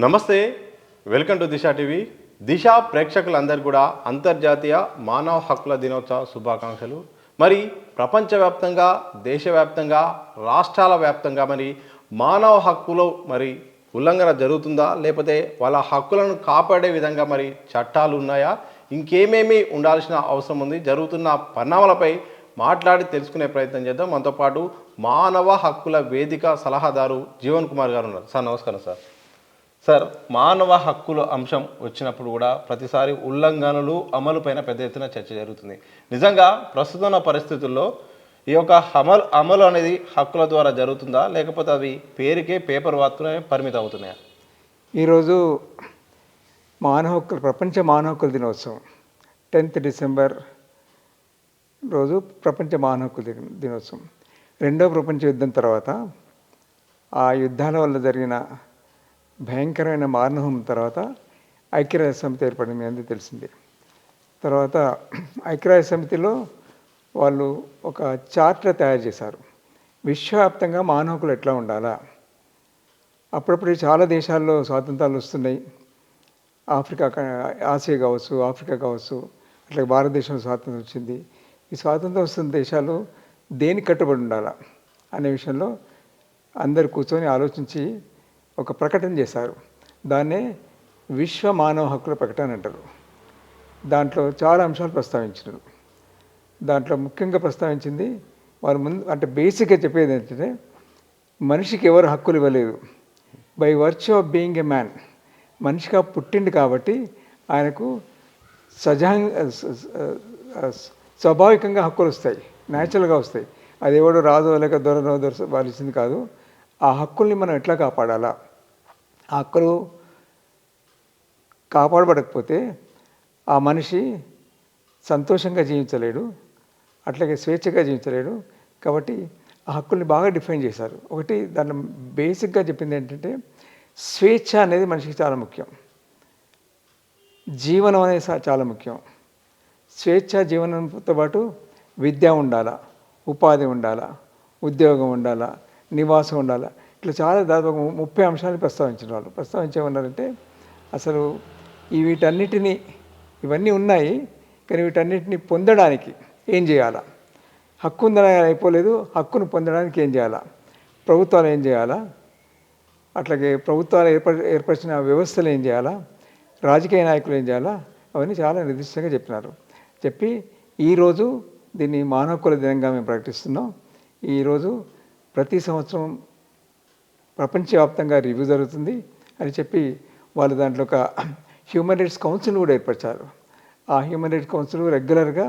నమస్తే, welcome to Disha TV. దిశ ప్రేక్షకులందరికీ కూడా అంతర్జాతీయ మానవ హక్కుల దినోత్సవ శుభాకాంక్షలు. మరి ప్రపంచవ్యాప్తంగా, దేశవ్యాప్తంగా, రాష్ట్రాల వ్యాప్తంగా మరి మానవ హక్కులు మరి ఉల్లంఘన జరుగుతుందా, లేకపోతే వాళ్ళ హక్కులను కాపాడే విధంగా మరి చట్టాలు ఉన్నాయా, ఇంకేమేమి ఉండాల్సిన అవసరం ఉంది, జరుగుతున్న పరిణామాలపై మాట్లాడి తెలుసుకునే ప్రయత్నం చేద్దాం. మనతో పాటు మానవ హక్కుల వేదిక సలహాదారు జీవన్ కుమార్ గారు ఉన్నారు. సార్ నమస్కారం. సార్, మానవ హక్కుల అంశం వచ్చినప్పుడు కూడా ప్రతిసారి ఉల్లంఘనలు అమలుపైన పెద్ద ఎత్తున చర్చ జరుగుతుంది. నిజంగా ప్రస్తుతం ఉన్న పరిస్థితుల్లో ఈ యొక్క అమలు అనేది హక్కుల ద్వారా జరుగుతుందా, లేకపోతే అవి పేరుకే పేపర్ వార్తనే పరిమితం అవుతున్నాయా? ఈరోజు ప్రపంచ మానవ హక్కుల దినోత్సవం 10th డిసెంబర్ రోజు ప్రపంచ మానవ హక్కుల దినోత్సవం. రెండవ ప్రపంచ యుద్ధం తర్వాత ఆ యుద్ధాల వల్ల జరిగిన భయంకరమైన మారణహోమం తర్వాత ఐక్యరాజ్య సమితి ఏర్పడింది, మీ అందరికీ తెలిసింది. తర్వాత ఐక్యరాజ్య సమితిలో వాళ్ళు ఒక చార్టర్ తయారు చేశారు. విశ్వవ్యాప్తంగా మానవ హక్కులు ఎట్లా ఉండాలా. అప్పుడప్పుడు చాలా దేశాల్లో స్వాతంత్రాలు వస్తున్నాయి. ఆసియా కావచ్చు, ఆఫ్రికా కావచ్చు, అట్లా భారతదేశంలో స్వాతంత్రం వచ్చింది. ఈ స్వాతంత్రం వస్తున్న దేశాలు దేనికి కట్టుబడి ఉండాలా అనే విషయంలో అందరు కూర్చొని ఆలోచించి ఒక ప్రకటన చేశారు. దాన్నే విశ్వ మానవ హక్కుల ప్రకటన అంటారు. దాంట్లో చాలా అంశాలు ప్రస్తావించారు. దాంట్లో ముఖ్యంగా ప్రస్తావించింది వారు ముందు అంటే బేసిక్గా చెప్పేది ఏంటంటే, మనిషికి ఎవరు హక్కులు ఇవ్వలేదు. By virtue of being a man, మనిషిగా పుట్టింది కాబట్టి ఆయనకు స్వాభావికంగా హక్కులు వస్తాయి, న్యాచురల్గా వస్తాయి. అది ఎవడో రాజో లేక దొరనో వాళ్ళించింది కాదు. ఆ హక్కుల్ని మనం ఎట్లా కాపాడాలా, ఆ హక్కులు కాపాడబడకపోతే ఆ మనిషి సంతోషంగా జీవించలేడు, అట్లాగే స్వేచ్ఛగా జీవించలేడు. కాబట్టి ఆ హక్కుల్ని బాగా డిఫైన్ చేశారు. ఒకటి దాంట్లో బేసిక్గా చెప్పింది ఏంటంటే, స్వేచ్ఛ అనేది మనిషికి చాలా ముఖ్యం, జీవనం అనేది చాలా ముఖ్యం. స్వేచ్ఛ జీవనంతో పాటు విద్య ఉండాలా, ఉపాధి ఉండాలా, ఉద్యోగం ఉండాలా, నివాసం ఉండాలా. ఇట్లా చాలా దాదాపు 30 అంశాలు ప్రస్తావించిన వాళ్ళు. ప్రస్తావించేమన్నారంటే, అసలు వీటన్నిటినీ ఇవన్నీ ఉన్నాయి, కానీ వీటన్నిటిని పొందడానికి ఏం చేయాలా, హక్కు ఉందని అయిపోలేదు, హక్కును పొందడానికి ఏం చేయాలా, ప్రభుత్వాలు ఏం చేయాలా, అట్లాగే ప్రభుత్వాలు ఏర్పరిచిన వ్యవస్థలు ఏం చేయాలా, రాజకీయ నాయకులు ఏం చేయాలా, అవన్నీ చాలా నిర్దిష్టంగా చెప్పినారు. చెప్పి ఈరోజు దీన్ని మానవ హక్కుల దినంగా మేము ప్రకటిస్తున్నాం. ఈరోజు ప్రతి సంవత్సరం ప్రపంచవ్యాప్తంగా రివ్యూ జరుగుతుంది అని చెప్పి వాళ్ళు దాంట్లో ఒక హ్యూమన్ రైట్స్ కౌన్సిల్ కూడా ఏర్పరిచారు. ఆ హ్యూమన్ రైట్స్ కౌన్సిల్ రెగ్యులర్గా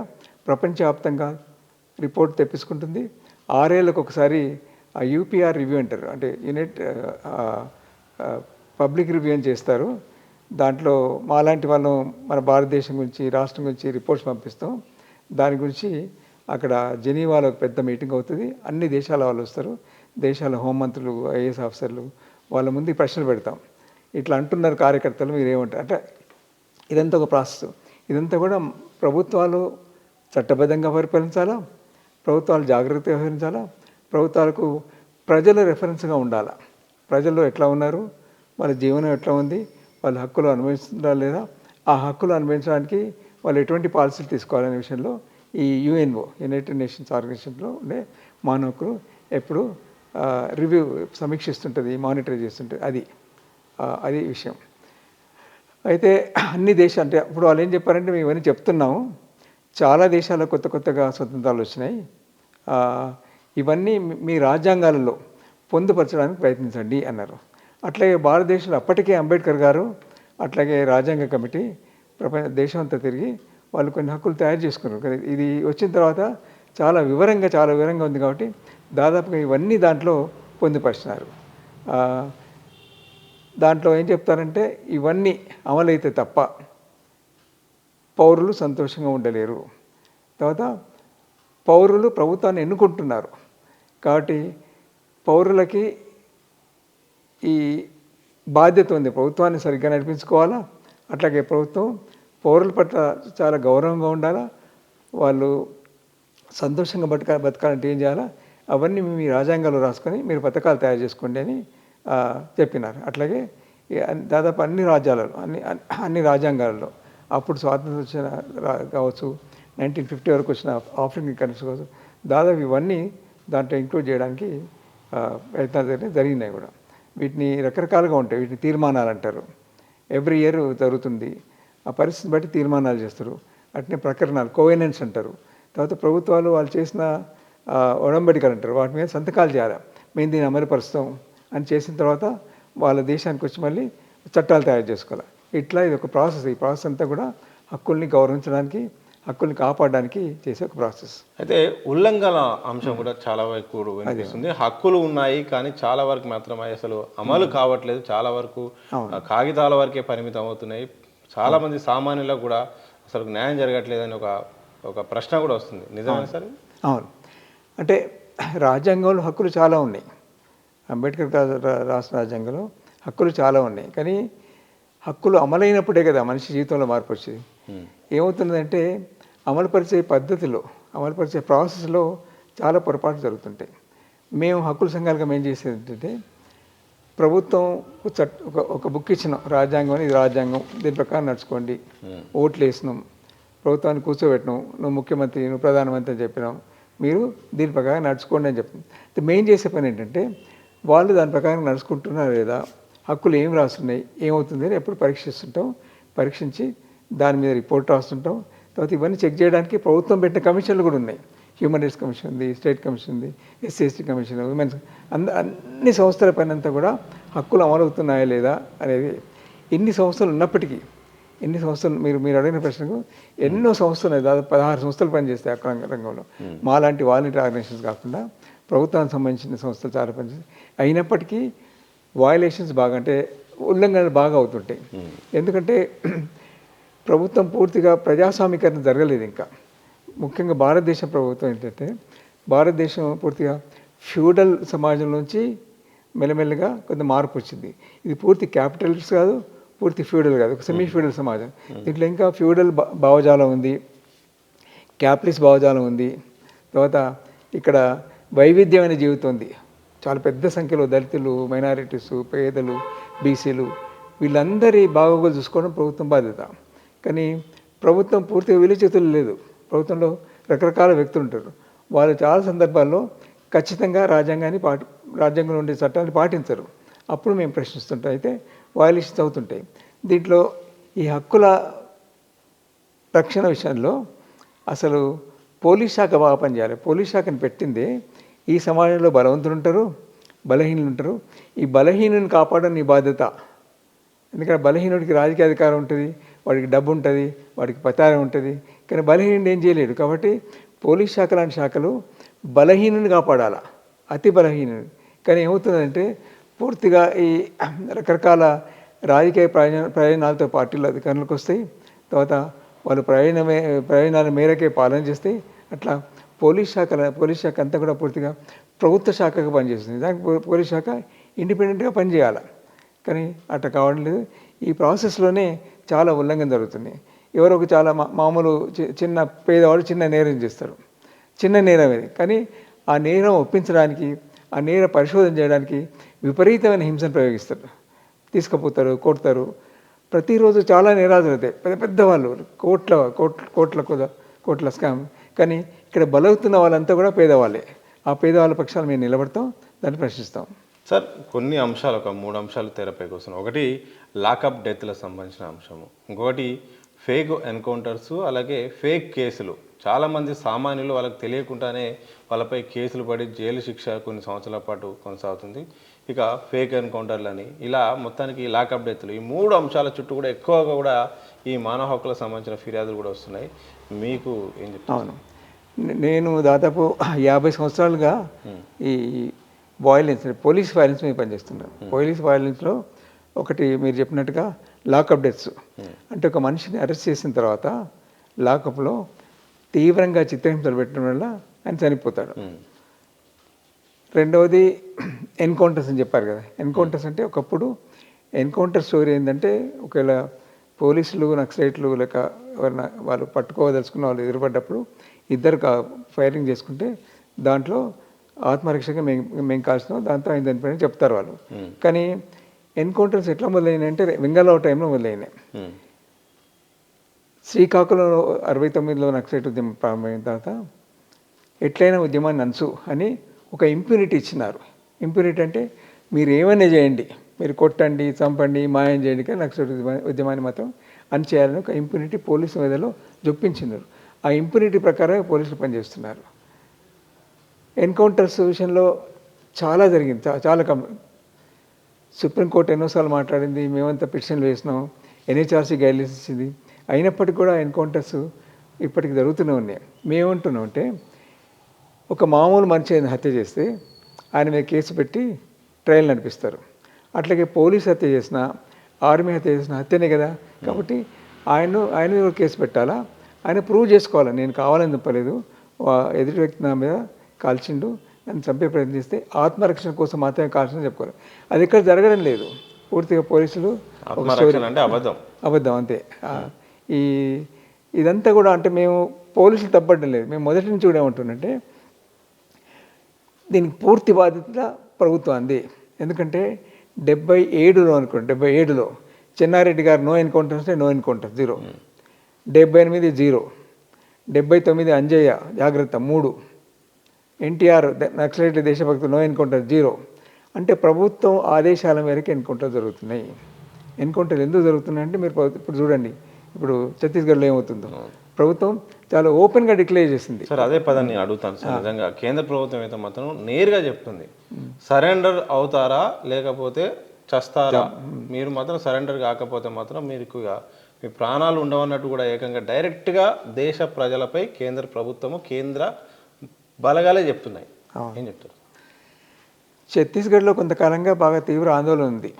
ప్రపంచవ్యాప్తంగా రిపోర్ట్ తెప్పించుకుంటుంది. 6 ఏళ్ళకు ఒకసారి ఆ యూపీఆర్ రివ్యూ అంటారు, అంటే యూనిట్ పబ్లిక్ రివ్యూ అని చేస్తారు. దాంట్లో మాలాంటి వాళ్ళు మన భారతదేశం గురించి, రాష్ట్రం గురించి రిపోర్ట్స్ పంపిస్తాం. దాని గురించి అక్కడ జెనీవాలో పెద్ద మీటింగ్ అవుతుంది. అన్ని దేశాల వాళ్ళు వస్తారు, దేశాల హోంమంత్రులు, ఐఏఎస్ ఆఫీసర్లు, వాళ్ళ ముందు ప్రశ్నలు పెడతాం. ఇట్లా అంటున్నారు కార్యకర్తలు, మీరు ఏమంటారు అంటే, ఇదంతా ఒక ప్రాసెస్. ఇదంతా కూడా ప్రభుత్వాలు చట్టబద్ధంగా పరిపాలించాలా, ప్రభుత్వాలు జాగ్రత్తగా వ్యవహరించాలా, ప్రభుత్వాలకు ప్రజల రెఫరెన్స్గా ఉండాలా. ప్రజల్లో ఎట్లా ఉన్నారు, వాళ్ళ జీవనం ఎట్లా ఉంది, వాళ్ళ హక్కులు అనుభవిస్తుందా లేదా, ఆ హక్కులు అనుభవించడానికి వాళ్ళు ఎటువంటి పాలసీలు తీసుకోవాలనే విషయంలో ఈ యుఎన్ఓ, యునైటెడ్ నేషన్స్ ఆర్గనైజేషన్లో ఉండే మానవ హక్కులు ఎప్పుడు రివ్యూ సమీక్షిస్తుంటుంది, మానిటర్ చేస్తుంటుంది. అది విషయం. అయితే అన్ని దేశాలు అంటే ఇప్పుడు వాళ్ళు ఏం చెప్పారంటే, మేము ఇవన్నీ చెప్తున్నాము, చాలా దేశాల్లో కొత్తగా స్వతంత్రాలు వచ్చినాయి, ఇవన్నీ మీ రాజ్యాంగాలలో పొందుపరచడానికి ప్రయత్నించండి అన్నారు. అట్లాగే భారతదేశంలో అప్పటికే అంబేద్కర్ గారు, అట్లాగే రాజ్యాంగ కమిటీ దేశం అంతా తిరిగి వాళ్ళు కొన్ని హక్కులు తయారు చేసుకున్నారు. కానీ ఇది వచ్చిన తర్వాత చాలా వివరంగా ఉంది కాబట్టి దాదాపుగా ఇవన్నీ దాంట్లో పొందుపరిచినారు. దాంట్లో ఏం చెప్తారంటే, ఇవన్నీ అమలైతే తప్ప పౌరులు సంతోషంగా ఉండలేరు. తర్వాత పౌరులు ప్రభుత్వాన్ని ఎన్నుకుంటున్నారు కాబట్టి పౌరులకి ఈ బాధ్యత ఉంది, ప్రభుత్వాన్ని సరిగ్గా నడిపించుకోవాలా, అట్లాగే ప్రభుత్వం పౌరుల పట్ల చాలా గౌరవంగా ఉండాలా, వాళ్ళు సంతోషంగా బతకాలంటే ఏం చేయాలా, అవన్నీ మీ రాజ్యాంగాలు రాసుకొని మీరు పథకాలు తయారు చేసుకోండి అని చెప్పినారు. అట్లాగే దాదాపు అన్ని రాజ్యాలలో అన్ని రాజ్యాంగాలలో అప్పుడు స్వాతంత్రం వచ్చిన కావచ్చు 1950 వరకు వచ్చిన ఆఫ్రికన్ కంట్రీస్ కావచ్చు దాదాపు ఇవన్నీ దాంట్లో ఇంక్లూడ్ చేయడానికి ప్రయత్నాలు జరిగినాయి కూడా. వీటిని రకరకాలుగా ఉంటాయి. వీటిని తీర్మానాలు అంటారు. ఎవ్రీ ఇయర్ జరుగుతుంది. ఆ పరిస్థితిని బట్టి తీర్మానాలు చేస్తారు. అట్నే ప్రకరణాలు కోవెనెంట్స్ అంటారు. తర్వాత ప్రభుత్వాలు వాళ్ళు చేసిన ఒడంబడికలు అంటారు. వాటి మీద సంతకాలు చేయాలి. మేము దీన్ని అమలుపరుస్తాం అని చేసిన తర్వాత వాళ్ళ దేశానికి వచ్చి మళ్ళీ చట్టాలు తయారు చేసుకోవాలి. ఇట్లా ఇది ఒక ప్రాసెస్. ఈ ప్రాసెస్ అంతా కూడా హక్కుల్ని గౌరవించడానికి, హక్కుల్ని కాపాడడానికి చేసే ఒక ప్రాసెస్. అయితే ఉల్లంఘన అంశం కూడా చాలా వరకు వినిపిస్తుంది. హక్కులు ఉన్నాయి కానీ చాలా వరకు మాత్రం అసలు అమలు కావట్లేదు. చాలా వరకు కాగితాల వరకే పరిమితం అవుతున్నాయి. చాలా మంది సామాన్యులకు కూడా అసలు న్యాయం జరగట్లేదని ఒక ప్రశ్న కూడా వస్తుంది. నిజమే సార్? అవును. అంటే రాజ్యాంగంలో హక్కులు చాలా ఉన్నాయి. అంబేద్కర్ రాష్ట్ర రాజ్యాంగంలో హక్కులు చాలా ఉన్నాయి. కానీ హక్కులు అమలైనప్పుడే కదా మనిషి జీవితంలో మార్పు వచ్చేది. ఏమవుతుందంటే అమలుపరిచే పద్ధతిలో, అమలుపరిచే ప్రాసెస్లో చాలా పొరపాటు జరుగుతుంటాయి. మేము హక్కుల సంఘాలుగా మేము చేసేది ఏంటంటే ప్రభుత్వం ఒక బుక్ ఇచ్చినాం, రాజ్యాంగం ఇది రాజ్యాంగం, దీని ప్రకారం నడుచుకోండి, ఓట్లు వేసినాం, ప్రభుత్వాన్ని కూర్చోబెట్టినాం, నువ్వు ముఖ్యమంత్రి, నువ్వు ప్రధానమంత్రి అని చెప్పినాం, మీరు దీని ప్రకారం నడుచుకోండి అని చెప్తుంది. మేము చేసే పని ఏంటంటే వాళ్ళు దాని ప్రకారం నడుచుకుంటున్నారా లేదా, హక్కులు ఏం రాస్తున్నాయి, ఏమవుతుంది అని ఎప్పుడు పరీక్షిస్తుంటాం. పరీక్షించి దాని మీద రిపోర్ట్ రాస్తుంటాం. తర్వాత ఇవన్నీ చెక్ చేయడానికి ప్రభుత్వం పెట్టిన కమిషన్లు కూడా ఉన్నాయి. హ్యూమన్ రైట్స్ కమిషన్ ఉంది, స్టేట్ కమిషన్ ఉంది, ఎస్సీ కమిషన్, ఉమెన్స్, అన్ని సంస్థల పైన అంతా కూడా హక్కులు అమలవుతున్నాయా లేదా అనేది. ఎన్ని సంస్థలు ఉన్నప్పటికీ, ఎన్ని సంస్థలు మీరు అడిగిన ప్రశ్నకు ఎన్నో సంస్థలు ఉన్నాయి. దాదాపు 16 సంస్థలు పనిచేస్తాయి అక్కడ రంగంలో. మాలాంటి వాలంటీర్ ఆర్గనైజేషన్స్ కాకుండా ప్రభుత్వానికి సంబంధించిన సంస్థలు చాలా పనిచేస్తాయి. అయినప్పటికీ వయలేషన్స్ బాగా, అంటే ఉల్లంఘనలు బాగా అవుతుంటాయి. ఎందుకంటే ప్రభుత్వం పూర్తిగా ప్రజాస్వామీకరణ జరగలేదు ఇంకా. ముఖ్యంగా భారతదేశ ప్రభుత్వం ఏంటంటే భారతదేశం పూర్తిగా ఫ్యూడల్ సమాజం నుంచి మెల్లమెల్లగా కొంత మార్పు వచ్చింది. ఇది పూర్తి క్యాపిటలిస్ట్ కాదు, పూర్తి ఫ్యూడల్ కాదు, ఒక సెమీ ఫ్యూడల్ సమాజం. దీంట్లో ఇంకా ఫ్యూడల్ భావజాలం ఉంది, క్యాపిటలిస్ట్ భావజాలం ఉంది. తర్వాత ఇక్కడ వైవిధ్యమైన జీవితం ఉంది. చాలా పెద్ద సంఖ్యలో దళితులు, మైనారిటీస్, పేదలు, బీసీలు, వీళ్ళందరి బాగోగులు చూసుకోవడం ప్రభుత్వం బాధ్యత. కానీ ప్రభుత్వం పూర్తిగా విలుచేతులు లేదు. ప్రభుత్వంలో రకరకాల వ్యక్తులు ఉంటారు. వాళ్ళు చాలా సందర్భాల్లో ఖచ్చితంగా రాజ్యాంగంలో ఉండే చట్టాన్ని పాటించరు. అప్పుడు మేము ప్రశ్నిస్తుంటాం. అయితే వయలేషన్స్ అవుతుంటాయి. దీంట్లో ఈ హక్కుల రక్షణ విషయంలో అసలు పోలీస్ శాఖ బాగా పనిచేయాలి. పోలీస్ శాఖను పెట్టిందే ఈ సమాజంలో బలవంతులు ఉంటారు, బలహీనులు ఉంటారు. ఈ బలహీనుని కాపాడడం నీ బాధ్యత. ఎందుకంటే బలహీనుడికి రాజకీయ అధికారం ఉంటుంది, వాడికి డబ్బు ఉంటుంది, వాడికి ప్రచారం ఉంటుంది. కానీ బలహీనుడు ఏం చేయలేడు. కాబట్టి పోలీస్ శాఖ లాంటి శాఖలు బలహీనుని కాపాడాలి, అతి బలహీనుని. కానీ ఏమవుతుందంటే పూర్తిగా ఈ రకరకాల రాజకీయ ప్రయోజనాలతో పార్టీలు అధికారంలోకి వస్తాయి. తర్వాత వాళ్ళు ప్రయోజనాల మేరకే పాలన చేస్తాయి. అట్లా పోలీస్ శాఖ అంతా కూడా పూర్తిగా ప్రభుత్వ శాఖగా పనిచేస్తుంది. దానికి పోలీస్ శాఖ ఇండిపెండెంట్గా పనిచేయాలి. కానీ అట్లా కావడం లేదు. ఈ ప్రాసెస్లోనే చాలా ఉల్లంఘన జరుగుతున్నాయి. ఎవరో ఒక చాలా మామూలు చిన్న పేదవాడు చిన్న నేరం చేస్తారు, చిన్న నేరం ఇది. కానీ ఆ నేరం ఒప్పించడానికి, ఆ నేర పరిశోధన చేయడానికి విపరీతమైన హింసను ప్రయోగిస్తారు. తీసుకుపోతారు, కొడతారు. ప్రతిరోజు చాలా నేరాలు జరుగుతాయి. పెద్ద వాళ్ళు కోట్ల స్కామ్. కానీ ఇక్కడ బలవుతున్న వాళ్ళంతా కూడా పేదవాళ్ళే. ఆ పేదవాళ్ళ పక్షాలు మేము నిలబడతాం, దాన్ని ప్రశ్నిస్తాం. సార్, కొన్ని అంశాలు, ఒక 3 అంశాలు తెరపైకి వస్తున్నాయి. ఒకటి లాకప్ డెత్లకు సంబంధించిన అంశము, ఇంకొకటి ఫేక్ ఎన్కౌంటర్స్, అలాగే ఫేక్ కేసులు. చాలామంది సామాన్యులు వాళ్ళకి తెలియకుండానే వాళ్ళపై కేసులు పడి జైలు శిక్ష కొన్ని సంవత్సరాల పాటు కొనసాగుతుంది. ఇక ఫేక్ ఎన్కౌంటర్లని, ఇలా మొత్తానికి లాకప్ డెత్లు, ఈ 3 అంశాల చుట్టూ కూడా ఎక్కువగా కూడా ఈ మానవ హక్కులకు సంబంధించిన ఫిర్యాదులు కూడా వస్తున్నాయి. మీకు ఏం చెప్తారు? అవును, నేను దాదాపు 50 సంవత్సరాలుగా ఈ పోలీస్ వైలెన్స్ మీద పనిచేస్తున్నాను. పోలీస్ వైలెన్స్లో ఒకటి మీరు చెప్పినట్టుగా లాకప్ డెత్స్. అంటే ఒక మనిషిని అరెస్ట్ చేసిన తర్వాత లాకప్లో తీవ్రంగా చిత్రహింసలు పెట్టడం వల్ల ఆయన చనిపోతాడు. రెండవది ఎన్కౌంటర్స్ అని చెప్పారు కదా. ఎన్కౌంటర్స్ అంటే ఒకప్పుడు ఎన్కౌంటర్ స్టోరీ ఏంటంటే, ఒకవేళ పోలీసులు, నక్సలైట్లు లేక ఎవరైనా వాళ్ళు పట్టుకోదలుచుకున్న వాళ్ళు ఎదురుపడ్డప్పుడు ఇద్దరు ఫైరింగ్ చేసుకుంటే దాంట్లో ఆత్మరక్షగా మేము కాల్చినాం, దాంతో ఆయన చనిపోయిన చెప్తారు వాళ్ళు. కానీ ఎన్కౌంటర్స్ ఎట్లా మొదలైనాయి అంటే వెంగళరావు టైంలో మొదలైనాయి. ఉమ్. శ్రీకాకుళంలో 69లో నక్సలైట్ ఉద్యమం ప్రారంభమైన తర్వాత ఎట్లయినా ఉద్యమాన్ని అంచు అని ఒక ఇంప్యూనిటీ ఇచ్చినారు. ఇంప్యూనిటీ అంటే మీరు ఏమైనా చేయండి, మీరు కొట్టండి, చంపండి, మాయం చేయండి, కానీ నక్సలైట్ ఉద్యమాన్ని మాత్రం అణచేయాలని ఒక ఇంప్యూనిటీ పోలీసు మీదలో జొప్పించినారు. ఆ ఇంప్యూనిటీ ప్రకారం పోలీసులు పనిచేస్తున్నారు. ఎన్కౌంటర్స్ విషయంలో చాలా జరిగింది, చాలా సుప్రీంకోర్టు ఎన్నోసార్లు మాట్లాడింది, మేమంతా పిటిషన్లు వేసినాం, ఎన్హెచ్ఆర్సీ గైడ్లైన్స్ ఇచ్చింది. అయినప్పటికీ కూడా ఎన్కౌంటర్స్ ఇప్పటికి జరుగుతూనే ఉన్నాయి. మేమంటున్నాం అంటే ఒక మామూలు మనిషి హత్య చేస్తే ఆయన మీద కేసు పెట్టి ట్రయల్ నడిపిస్తారు. అట్లాగే పోలీస్ హత్య చేసిన, ఆర్మీ హత్య చేసిన హత్యనే కదా. కాబట్టి ఆయన మీద కేసు పెట్టాలా, ఆయన ప్రూవ్ చేసుకోవాలి, నేను కావాలని చెప్పలేదు, ఎదుటి వ్యక్తి నా మీద కాల్చిండు, నన్ను చంపే ప్రయత్నిస్తే ఆత్మరక్షణ కోసం మాత్రమే కాల్చిందని చెప్పుకోవాలి. అది ఇక్కడ జరగడం లేదు. పూర్తిగా పోలీసులు అంటే అబద్ధం అంతే. ఇదంతా కూడా అంటే మేము పోలీసులు తప్పడం లేదు. మేము మొదటి నుంచి కూడా ఏమంటున్నంటే దీనికి పూర్తి బాధ్యత ప్రభుత్వాన్ని. ఎందుకంటే 77లో అనుకోండి, 77లో చెన్నారెడ్డి గారు నో ఎన్కౌంటర్స్ అంటే నో ఎన్కౌంటర్ 0, 78 0, 79 అంజయ్య జాగ్రత్త 3, ఎన్టీఆర్ నక్సలైట్ దేశభక్తులు నో ఎన్కౌంటర్ 0. అంటే ప్రభుత్వం ఆదేశాల మేరకు ఎన్కౌంటర్ జరుగుతున్నాయి. ఎన్కౌంటర్ ఎందుకు జరుగుతున్నాయంటే మీరు ఇప్పుడు చూడండి, ఇప్పుడు ఛత్తీస్గఢ్లో ఏమవుతుందో ప్రభుత్వం చాలా ఓపెన్గా డిక్లేర్ చేసింది. సార్ అదే పదాన్ని నేను అడుగుతాను సార్. నిజంగా కేంద్ర ప్రభుత్వం అయితే మాత్రం నేరుగా చెప్తుంది, సరెండర్ అవుతారా లేకపోతే చస్తారా, మీరు మాత్రం సరెండర్ కాకపోతే మాత్రం మీరు మీ ప్రాణాలు ఉండవన్నట్టు కూడా ఏకంగా డైరెక్ట్గా దేశ ప్రజలపై కేంద్ర ప్రభుత్వము కేంద్ర బలగాలే చెప్తున్నాయి. ఏం చెప్తారు? ఛత్తీస్గఢ్లో కొంతకాలంగా బాగా తీవ్ర ఆందోళన ఉంది.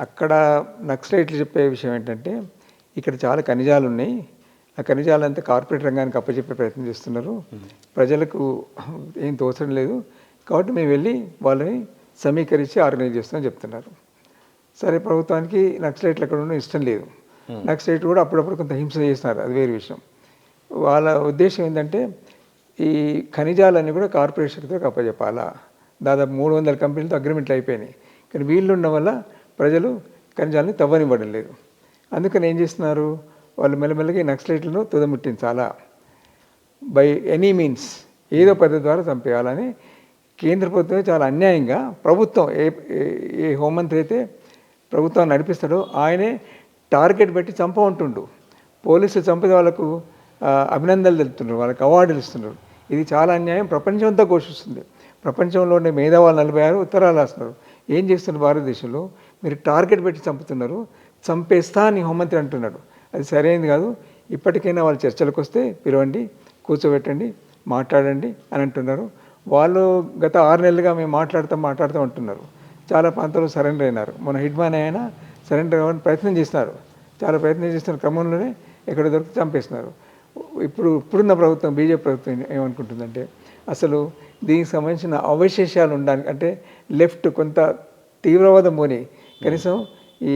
అక్కడ నక్సలైట్లు చెప్పే విషయం ఏంటంటే ఇక్కడ చాలా ఖనిజాలు ఉన్నాయి, ఆ ఖనిజాలంతా కార్పొరేట్ రంగానికి అప్పచెప్పే ప్రయత్నం చేస్తున్నారు, ప్రజలకు ఏం తోచడం లేదు, కాబట్టి మేము వెళ్ళి వాళ్ళని సమీకరించి ఆర్గనైజ్ చేస్తామని చెప్తున్నారు. సరే, ప్రభుత్వానికి నక్సలైట్లు ఎక్కడ ఉండడం ఇష్టం లేదు. నక్సలైట్ కూడా అప్పుడప్పుడు కొంత హింస చేస్తున్నారు, అది వేరే విషయం. వాళ్ళ ఉద్దేశం ఏంటంటే ఈ ఖనిజాలన్నీ కూడా కార్పొరేషన్తో అప్పచెప్పాలా. దాదాపు 300 కంపెనీలతో అగ్రిమెంట్లు అయిపోయినాయి, కానీ వీళ్ళు ఉండడం వల్ల ప్రజలు ఖనిజాలని తవ్వనివ్వడం లేదు. అందుకని ఏం చేస్తున్నారు, వాళ్ళు మెల్లమెల్లగా నక్సలైట్లను తుదముట్టించాలా, బై ఎనీ మీన్స్ ఏదో పద్ధతి ద్వారా చంపేయాలని కేంద్ర ప్రభుత్వమే చాలా అన్యాయంగా, ప్రభుత్వం ఏ హోంమంత్రి అయితే ప్రభుత్వాన్ని నడిపిస్తాడో ఆయనే టార్గెట్ పెట్టి చంపమంటుండు. పోలీసులు చంపే వాళ్ళకు అభినందనలు తెలుపుతున్నారు, వాళ్ళకి అవార్డులు ఇస్తున్నారు. ఇది చాలా అన్యాయం, ప్రపంచం అంతా ఘోషిస్తుంది. ప్రపంచంలో ఉండే మేధావాళ్ళు 46 ఉత్తరాలు రాస్తున్నారు. ఏం చేస్తున్నారు భారతదేశంలో, మీరు టార్గెట్ పెట్టి చంపుతున్నారు, చంపేస్తా అని హోంమంత్రి అంటున్నాడు. అది సరైనది కాదు. ఇప్పటికైనా వాళ్ళు చర్చలకు వస్తే పిలవండి, కూర్చోబెట్టండి, మాట్లాడండి అని అంటున్నారు. వాళ్ళు గత 6 నెలలుగా మేము మాట్లాడతాం అంటున్నారు. చాలా ప్రాంతాల్లో సరెండర్ అయినారు. మన హిడ్మాన్ అయినా సరెండర్ అవ్వడానికి ప్రయత్నం చేస్తున్నారు. చాలా ప్రయత్నం చేస్తున్న క్రమంలోనే ఎక్కడ దొరికి చంపేస్తున్నారు. ఇప్పుడున్న ప్రభుత్వం, బీజేపీ ప్రభుత్వం ఏమనుకుంటుందంటే అసలు దీనికి సంబంధించిన అవశేషాలు ఉండడానికి, అంటే లెఫ్ట్ కొంత తీవ్రవాదం పోని కనీసం ఈ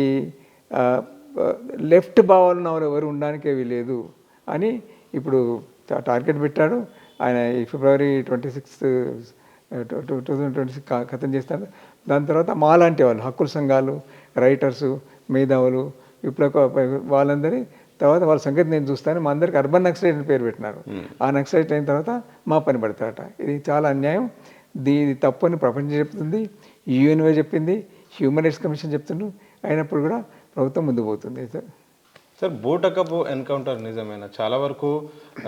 లెఫ్ట్ భావాలను ఎవరు ఉండడానికే వీలేదు అని ఇప్పుడు టార్గెట్ పెట్టాడు. ఆయన ఈ ఫిబ్రవరి 26, 2026 ఖతం చేస్తాడు. దాని తర్వాత మాలాంటి వాళ్ళు, హక్కుల సంఘాలు, రైటర్సు, మేధావులు, వాళ్ళందరి తర్వాత వాళ్ళ సంగతి నేను చూస్తాను, మా అందరికి అర్బన్ నక్సలైట్ అని పేరు పెట్టినారు. ఆ నక్సలైట్ అయిన తర్వాత మా పని పడతారట. ఇది చాలా అన్యాయం. దీని తప్పు అని ప్రపంచం చెప్తుంది, యూఎన్ఓ చెప్పింది, హ్యూమన్ రైట్స్ కమిషన్ చెప్తుండ్రు. అయినప్పుడు కూడా ప్రభుత్వం ముందు పోతుంది. సార్, బూటకపు ఎన్కౌంటర్ నిజమేనా? చాలా వరకు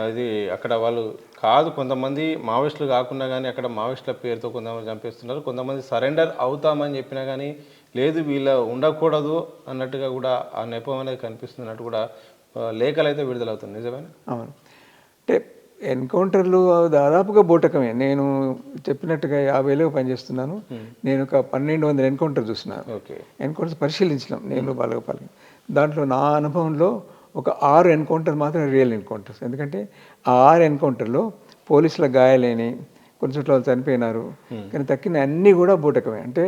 అది అక్కడ వాళ్ళు కాదు, కొంతమంది మావోయిస్టులు కాకుండా కానీ అక్కడ మావోయిస్టుల పేరుతో కొంతమంది చంపేస్తున్నారు. కొంతమంది సరెండర్ అవుతామని చెప్పినా కానీ లేదు, వీళ్ళ ఉండకూడదు అన్నట్టుగా కూడా ఆ నెపం అనేది కనిపిస్తున్నట్టు కూడా లేఖలు అయితే విడుదలవుతుంది. నిజమేనా? అవును. అంటే ఎన్కౌంటర్లు దాదాపుగా బూటకమే. నేను చెప్పినట్టుగా 50 పనిచేస్తున్నాను. నేను ఒక 1200 ఎన్కౌంటర్ చూసినాను. ఎన్కౌంటర్స్ పరిశీలించినాం నేను బాలగోపాల్ని. దాంట్లో నా అనుభవంలో ఒక 6 ఎన్కౌంటర్ మాత్రం రియల్ ఎన్కౌంటర్స్. ఎందుకంటే ఆ 6 ఎన్కౌంటర్లో పోలీసుల గాయాలేని, కొన్ని చోట్ల వాళ్ళు చనిపోయినారు, కానీ తక్కిన అన్నీ కూడా బూటకమే. అంటే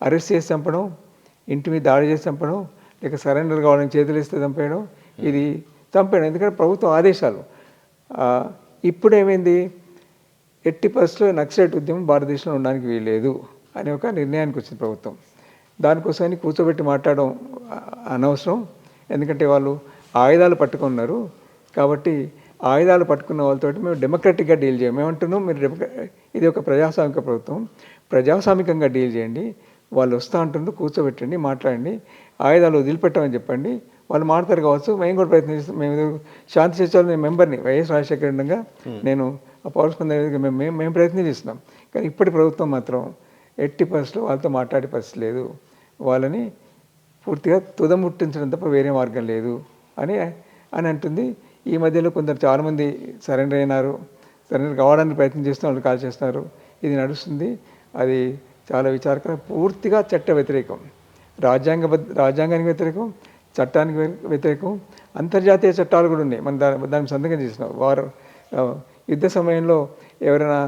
అరెస్ట్ చేసి చంపడం, ఇంటి మీద దాడి చేసి చంపడం, లేక సరెండర్ కావడానికి చేతులు ఇస్తే చంపేయడం, ఇది చంపేయడం. ఎందుకంటే ప్రభుత్వం ఆదేశాలు. ఇప్పుడు ఏమైంది, ఎట్టి పరిస్థితుల్లో నక్సలైట్ ఉద్యమం భారతదేశంలో ఉండడానికి వీల్లేదు అనే ఒక నిర్ణయానికి వచ్చింది ప్రభుత్వం. దానికోసమని కూర్చోబెట్టి మాట్లాడడం అనవసరం. ఎందుకంటే వాళ్ళు ఆయుధాలు పట్టుకున్నారు కాబట్టి ఆయుధాలు పట్టుకున్న వాళ్ళతోటి మేము డెమోక్రటిక్గా డీల్ చేయం. మేమంటున్నాం మీరు ఇది ఒక ప్రజాస్వామిక ప్రభుత్వం, ప్రజాస్వామికంగా డీల్ చేయండి. వాళ్ళు వస్తూ అంటుండ్రు, కూర్చోబెట్టండి, మాట్లాడండి, ఆయుధాలు వదిలిపెట్టమని చెప్పండి. వాళ్ళు మాట్లాడతారు కావచ్చు, మేము కూడా ప్రయత్నిస్తాం. మేము శాంతి చర్చలో నేను మెంబర్ని, వైఎస్ రాజశేఖర రెడ్డిగా నేను ఆ పౌర స్పందన మేము ప్రయత్నం చేస్తున్నాం. కానీ ఇప్పటి ప్రభుత్వం మాత్రం ఎట్టి పరిస్థితుల్లో వాళ్ళతో మాట్లాడే పరిస్థితి లేదు. వాళ్ళని పూర్తిగా తుదముట్టించడం తప్ప వేరే మార్గం లేదు అని అంటుంది. ఈ మధ్యలో కొందరు చాలామంది సరెండర్ అయినారు, సరెండర్ కావడానికి ప్రయత్నం చేస్తున్నారు, వాళ్ళు కాల్ చేస్తున్నారు. ఇది నడుస్తుంది. అది చాలా విచారకరం. పూర్తిగా చట్ట వ్యతిరేకం, రాజ్యాంగానికి వ్యతిరేకం, చట్టానికి వ్యతిరేకం. అంతర్జాతీయ చట్టాలు కూడా ఉన్నాయి. మనం దాన్ని సంతకం చేసినాం. యుద్ధ సమయంలో ఎవరైనా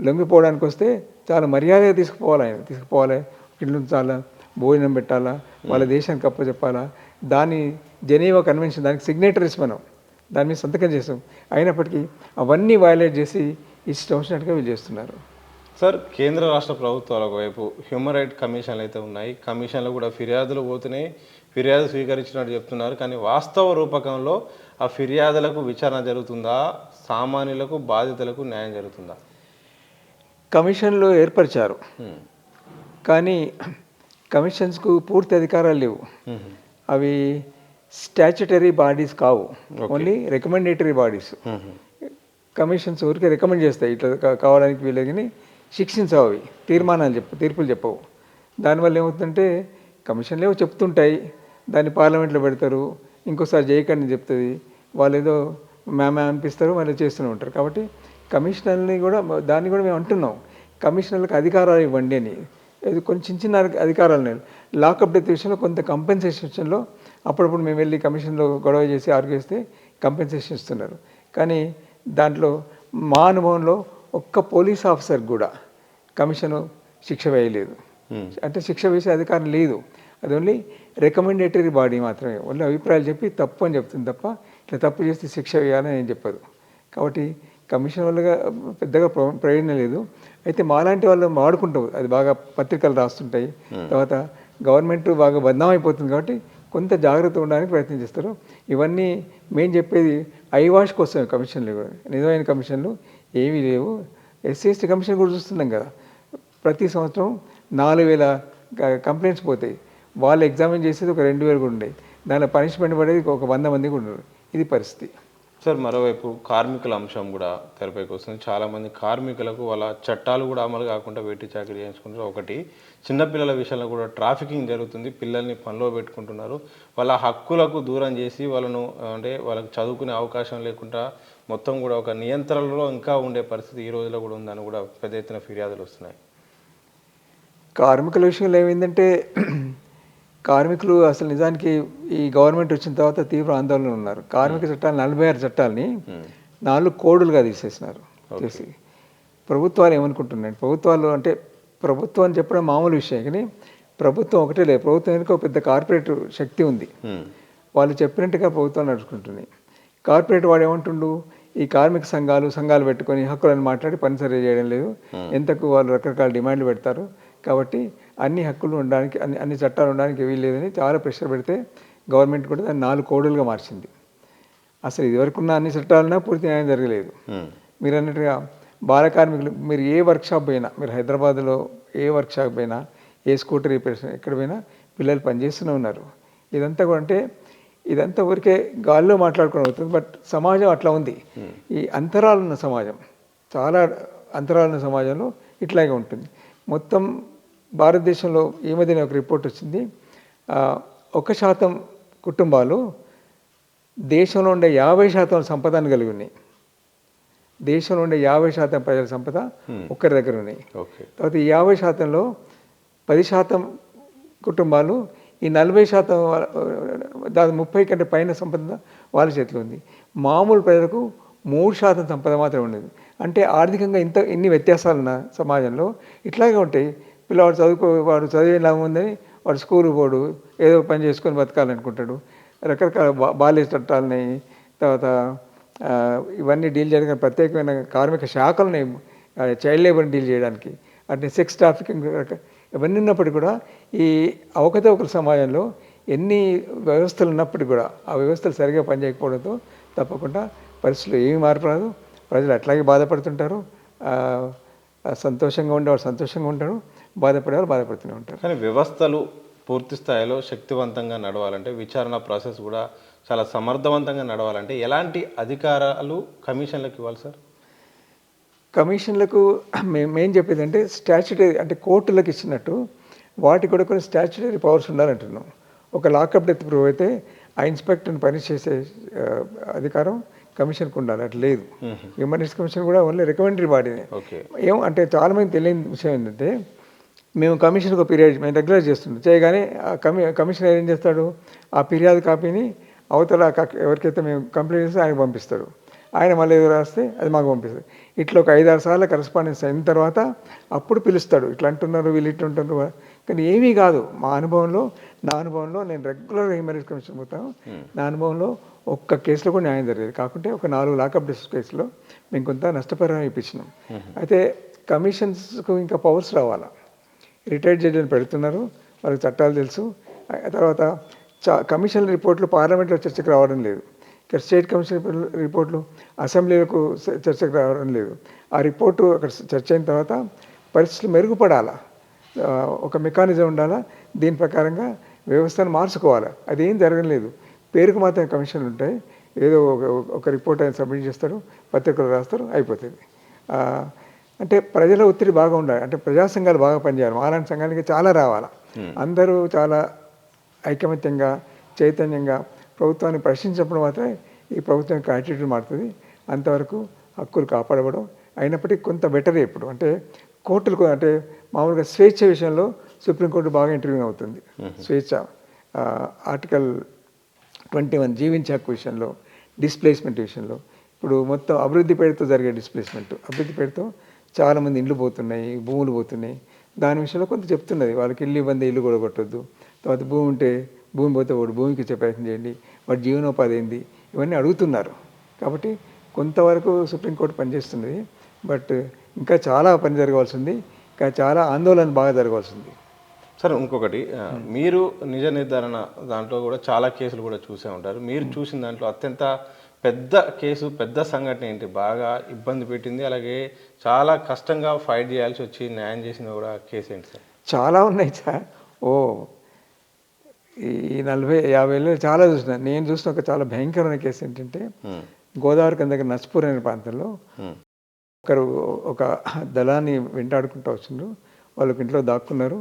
లొంగిపోవడానికి వస్తే చాలా మర్యాదగా తీసుకుపోవాలి, ఇల్లు చాలా భోజనం పెట్టాలా, వాళ్ళ దేశానికి అప్పచెప్పాలా. దాని జెనీవా కన్వెన్షన్ దానికి సిగ్నేటరీస్ మనం, దాని మీద సంతకం చేసాం. అయినప్పటికీ అవన్నీ వయలేట్ చేసి ఇష్టం వచ్చినట్టుగా వీళ్ళు చేస్తున్నారు. సార్, కేంద్ర రాష్ట్ర ప్రభుత్వాలు ఒకవైపు హ్యూమన్ రైట్ కమిషన్లు అయితే ఉన్నాయి, కమిషన్లు కూడా ఫిర్యాదులు పోతున్నాయి, ఫిర్యాదు స్వీకరించినట్టు చెప్తున్నారు. కానీ వాస్తవ రూపకంలో ఆ ఫిర్యాదులకు విచారణ జరుగుతుందా, సామాన్యులకు బాధితులకు న్యాయం జరుగుతుందా? కమిషన్లు ఏర్పరిచారు కానీ కమిషన్స్కు పూర్తి అధికారాలు లేవు. అవి స్టాచ్యుటరీ బాడీస్ కావు, ఓన్లీ రికమెండేటరీ బాడీస్. కమిషన్స్ ఊరికే రికమెండ్ చేస్తాయి, ఇట్లా కావడానికి వీళ్ళని శిక్షించవు. అవి తీర్మానాలు తీర్పులు చెప్పవు. దానివల్ల ఏమవుతుందంటే కమిషన్లు ఏవో చెప్తుంటాయి, దాన్ని పార్లమెంట్లో పెడతారు, ఇంకోసారి చేయకండి చెప్తుంది, వాళ్ళు ఏదో మేమే అనిపిస్తారు, మళ్ళీ చేస్తూనే ఉంటారు. కాబట్టి కమిషనర్ని కూడా దాన్ని కూడా మేము అంటున్నాం, కమిషనర్లకు అధికారాలు ఇవ్వండి అని. ఇది కొంచెం చిన్న అధికారాలు నేను లాకప్ డెత్ విషయంలో కొంత కంపెన్సేషన్ విషయంలో అప్పుడప్పుడు మేము వెళ్ళి కమిషన్లో గొడవ చేసి ఆర్గ్యూ చేస్తే కంపెన్సేషన్ ఇస్తున్నారు. కానీ దాంట్లో మా అనుభవంలో ఒక్క పోలీస్ ఆఫీసర్ కూడా కమిషను శిక్ష వేయలేదు. అంటే శిక్ష వేసే అధికారం లేదు. అది ఓన్లీ రికమెండేటరీ బాడీ మాత్రమే. ఓన్లీ అభిప్రాయాలు చెప్పి తప్పు అని చెప్తుంది తప్ప ఇట్లా తప్పు చేస్తే శిక్ష వేయాలని ఏం చెప్పదు. కాబట్టి కమిషన్ వల్లగా పెద్దగా ప్రయోజనం లేదు. అయితే మాలాంటి వాళ్ళు వాడుకుంటాం, అది బాగా పత్రికలు రాస్తుంటాయి, తర్వాత గవర్నమెంట్ బాగా బదనాం అయిపోతుంది. కాబట్టి కొంత జాగ్రత్త ఉండడానికి ప్రయత్నం చేస్తారు. ఇవన్నీ మేము చెప్పేది ఐవాష్ కోసమే. కమిషన్లు కూడా నిజమైన కమిషన్లు ఏమీ లేవు. ఎస్సీ కమిషన్ కూడా చూస్తున్నాం కదా, ప్రతి సంవత్సరం 4000 కంప్లైంట్స్ పోతాయి. వాళ్ళు ఎగ్జామిన్ చేసేది ఒక 2000 కూడా ఉండేవి. దానిలో పనిష్మెంట్ పడేది ఒక 100 మంది కూడా ఉన్నారు. ఇది పరిస్థితి. సార్, మరోవైపు కార్మికుల అంశం కూడా తెరపైకి వస్తుంది. చాలామంది కార్మికులకు వాళ్ళ చట్టాలు కూడా అమలు కాకుండా వెట్టి చాకరీ చేయించుకుంటారు. ఒకటి, చిన్నపిల్లల విషయంలో కూడా ట్రాఫికింగ్ జరుగుతుంది, పిల్లల్ని పనిలో పెట్టుకుంటున్నారు. వాళ్ళ హక్కులకు దూరం చేసి వాళ్ళను అంటే వాళ్ళకి చదువుకునే అవకాశం లేకుండా మొత్తం కూడా ఒక నియంత్రణలో ఇంకా ఉండే పరిస్థితి ఈ రోజులో కూడా ఉందని కూడా పెద్ద ఎత్తున ఫిర్యాదులు వస్తున్నాయి. కార్మికుల విషయంలో ఏమైందంటే కార్మికులు అసలు నిజానికి ఈ గవర్నమెంట్ వచ్చిన తర్వాత తీవ్ర ఆందోళన ఉన్నారు. కార్మిక చట్టాలు 46 చట్టాలని 4 కోడులుగా తీసేసినారు. చేసి ప్రభుత్వాలు ఏమనుకుంటున్నాయి, ప్రభుత్వాలు అంటే ప్రభుత్వం అని చెప్పడం మామూలు విషయం, కానీ ప్రభుత్వం ఒకటే లేదు. ప్రభుత్వం వెనుక ఒక పెద్ద కార్పొరేట్ శక్తి ఉంది. వాళ్ళు చెప్పినట్టుగా ప్రభుత్వం నడుచుకుంటుంది. కార్పొరేట్ వాడు ఏమంటుండు, ఈ కార్మిక సంఘాలు పెట్టుకొని హక్కులను మాట్లాడి పని సరి చేయడం లేదు, ఎంతకు వాళ్ళు రకరకాల డిమాండ్లు పెడతారు. కాబట్టి అన్ని హక్కులు ఉండడానికి అన్ని చట్టాలు ఉండడానికి వీల్లేదని చాలా ప్రెషర్ పెడితే గవర్నమెంట్ కూడా దాన్ని 4 కోడులుగా మార్చింది. అసలు ఇదివరకున్న అన్ని చట్టాలన్నా పూర్తి న్యాయం జరగలేదు. మీరు అన్నట్టుగా బాల కార్మికులు, మీరు ఏ వర్క్షాప్ పోయినా, మీరు హైదరాబాద్లో ఏ వర్క్షాప్ పోయినా, ఏ స్కూటర్ రిపేర్ ఎక్కడ పోయినా పిల్లలు పనిచేస్తూనే ఉన్నారు. ఇదంతా కూడా అంటే ఇదంతా ఊరికే గాల్లో మాట్లాడుకోవడం అవుతుంది. బట్ సమాజం అట్లా ఉంది. ఈ అంతరాలున్న సమాజం, చాలా అంతరాలున్న సమాజంలో ఇట్లాగే ఉంటుంది. మొత్తం భారతదేశంలో ఈ మధ్యన ఒక రిపోర్ట్ వచ్చింది, 1% కుటుంబాలు దేశంలో ఉండే 50% సంపదను కలిగి ఉన్నాయి. దేశంలో ఉండే 50% ప్రజల సంపద ఒక్కరి దగ్గర ఉన్నాయి. తర్వాత ఈ 50%లో 10% కుటుంబాలు, ఈ 40% దాదాపు 30 కంటే పైన సంపద వాళ్ళ చేతిలో ఉంది. మామూలు ప్రజలకు 3% సంపద మాత్రమే ఉండేది. అంటే ఆర్థికంగా ఇన్ని వ్యత్యాసాలున్న సమాజంలో ఇట్లాగే ఉంటాయి. పిల్లవాడు వాడు చదివే లాభం ఉందని వాడు స్కూల్కి పోడు, ఏదో పని చేసుకొని బతకాలనుకుంటాడు. రకరకాల బాల్య చట్టాలని, తర్వాత ఇవన్నీ డీల్ చేయడానికి ప్రత్యేకమైన కార్మిక శాఖలని, చైల్డ్ లేబర్ని డీల్ చేయడానికి, అంటే సెక్స్ ట్రాఫికింగ్, ఇవన్నీ ఉన్నప్పటికీ కూడా ఈ అవకతవకల సమాజంలో ఎన్ని వ్యవస్థలు ఉన్నప్పటికీ కూడా ఆ వ్యవస్థలు సరిగా పనిచేయకపోవడంతో తప్పకుండా పరిస్థితులు ఏమీ మార్పు రాదు. ప్రజలు అట్లాగే బాధపడుతుంటారు. సంతోషంగా ఉండేవాళ్ళు సంతోషంగా ఉంటారు, బాధపడేవాళ్ళు బాధపడుతూనే ఉంటారు. కానీ వ్యవస్థలు పూర్తి స్థాయిలో శక్తివంతంగా నడవాలంటే, విచారణ ప్రాసెస్ కూడా చాలా సమర్థవంతంగా నడవాలంటే ఎలాంటి అధికారాలు కమిషన్లకు ఇవ్వాలి సార్? కమిషన్లకు మేం చెప్పేది అంటే స్టాచ్యుటరీ, అంటే కోర్టులకు ఇచ్చినట్టు వాటికి కూడా కొన్ని స్టాచ్యుటరీ పవర్స్ ఉండాలంటున్నాం. ఒక లాకప్ డెత్ ప్రూవ్ అయితే ఆ ఇన్స్పెక్టర్ని పని చేసే అధికారం కమిషన్కి ఉండాలి. అట్లా లేదు. హ్యూమన్ రైట్స్ కమిషన్ కూడా ఓన్లీ రికమెండరీ బాడీనే. ఏం అంటే చాలామంది తెలియని విషయం ఏంటంటే, మేము కమిషన్కి ఒక ఫిర్యాదు మేము రెగ్యులర్ చేస్తున్నాం, చేయగానే కమిషనర్ ఏం చేస్తాడు, ఆ ఫిర్యాదు కాపీని అవతల ఎవరికైతే మేము కంప్లైంట్ చేస్తే ఆయనకు పంపిస్తాడు. ఆయన మళ్ళీ ఏదో రాస్తే అది మాకు పంపిస్తాడు. ఇట్లా ఒక 5-6 సార్లు కరెస్పాండెన్స్ అయిన తర్వాత అప్పుడు పిలుస్తాడు, ఇట్లా అంటున్నారు వీళ్ళు ఇట్లా ఉంటున్నారు. కానీ ఏమీ కాదు. నా అనుభవంలో నేను రెగ్యులర్ హ్యూమన్ రైట్స్ కమిషన్ పోతాను. నా అనుభవంలో ఒక్క కేసులో కూడా న్యాయం జరిగేది. కాకుంటే ఒక 4 లాకప్ డెత్ కేసులో మేము కొంత నష్టపరిహారం ఇప్పించినాం. అయితే కమిషన్స్కు ఇంకా పవర్స్ రావాలా. రిటైర్డ్ జడ్జిని పెడుతున్నారు, వాళ్ళకి చట్టాలు తెలుసు. తర్వాత కమిషన్ రిపోర్ట్లు పార్లమెంట్లో చర్చకు రావడం లేదు. ఇక్కడ స్టేట్ కమిషన్ రిపోర్ట్లు అసెంబ్లీలకు చర్చకు రావడం లేదు. ఆ రిపోర్టు అక్కడ చర్చ అయిన తర్వాత పరిస్థితులు మెరుగుపడాలా, ఒక మెకానిజం ఉండాలా, దీని ప్రకారంగా వ్యవస్థను మార్చుకోవాలి. అదేం జరగలేదు. పేరుకు మాత్రం కమిషన్లు ఉంటాయి. ఏదో ఒక రిపోర్ట్ ఆయన సబ్మిట్ చేస్తారు, పత్రికలు రాస్తారు, అయిపోతుంది. అంటే ప్రజల ఒత్తిడి బాగా ఉండాలి. అంటే ప్రజా సంఘాలు బాగా పనిచేయాలి. మాలాంటి సంఘాలకి చాలా రావాలి. అందరూ చాలా ఐకమత్యంగా చైతన్యంగా ప్రభుత్వాన్ని ప్రశ్నించినప్పుడు మాత్రమే ఈ ప్రభుత్వం యొక్క యాటిట్యూడ్ మారుతుంది. అంతవరకు హక్కులు కాపాడబడం. అయినప్పటికీ కొంత బెటరే ఇప్పుడు. అంటే కోర్టులకు అంటే మామూలుగా స్వేచ్ఛ విషయంలో సుప్రీంకోర్టు బాగా ఇంటర్వ్యూ అవుతుంది. స్వేచ్ఛ ఆర్టికల్ 21 జీవించే హక్కు విషయంలో, డిస్ప్లేస్మెంట్ విషయంలో. ఇప్పుడు మొత్తం అభివృద్ధి పేరుతో జరిగే డిస్ప్లేస్మెంట్, అభివృద్ధి పేరుతో చాలామంది ఇండ్లు పోతున్నాయి, భూములు పోతున్నాయి. దాని విషయంలో కొంత చెప్తున్నది, వాళ్ళకి ఇల్లు ఇబ్బంది, ఇల్లు కూడా కొట్టద్దు. తర్వాత భూమి ఉంటే భూమి పోతే వాడు భూమికి ఇచ్చే ప్రయత్నం చేయండి, వాడి జీవనోపాధి ఏంది, ఇవన్నీ అడుగుతున్నారు. కాబట్టి కొంతవరకు సుప్రీంకోర్టు పనిచేస్తున్నది. బట్ ఇంకా చాలా పని జరగవలసింది, ఇంకా చాలా ఆందోళన బాగా జరగవలసింది. సార్ ఇంకొకటి, మీరు నిజ నిర్ధారణ దాంట్లో కూడా చాలా కేసులు కూడా చూసే ఉంటారు. మీరు చూసిన దాంట్లో అత్యంత పెద్ద కేసు, పెద్ద సంఘటన ఏంటి, బాగా ఇబ్బంది పెట్టింది, అలాగే చాలా కష్టంగా ఫైట్ చేయాల్సి వచ్చి న్యాయం చేసిన కూడా కేసు ఏంటి సార్? చాలా ఉన్నాయి సార్. ఈ 40-50 ఏళ్ళు చాలా చూసిన. నేను చూసిన ఒక చాలా భయంకరమైన కేసు ఏంటంటే, గోదావరి కింద దగ్గర నస్పూర్ అనే ప్రాంతంలో ఒక దళాన్ని వెంటాడుకుంటూ వచ్చిండ్రు. వాళ్ళకి ఇంట్లో దాక్కున్నారు.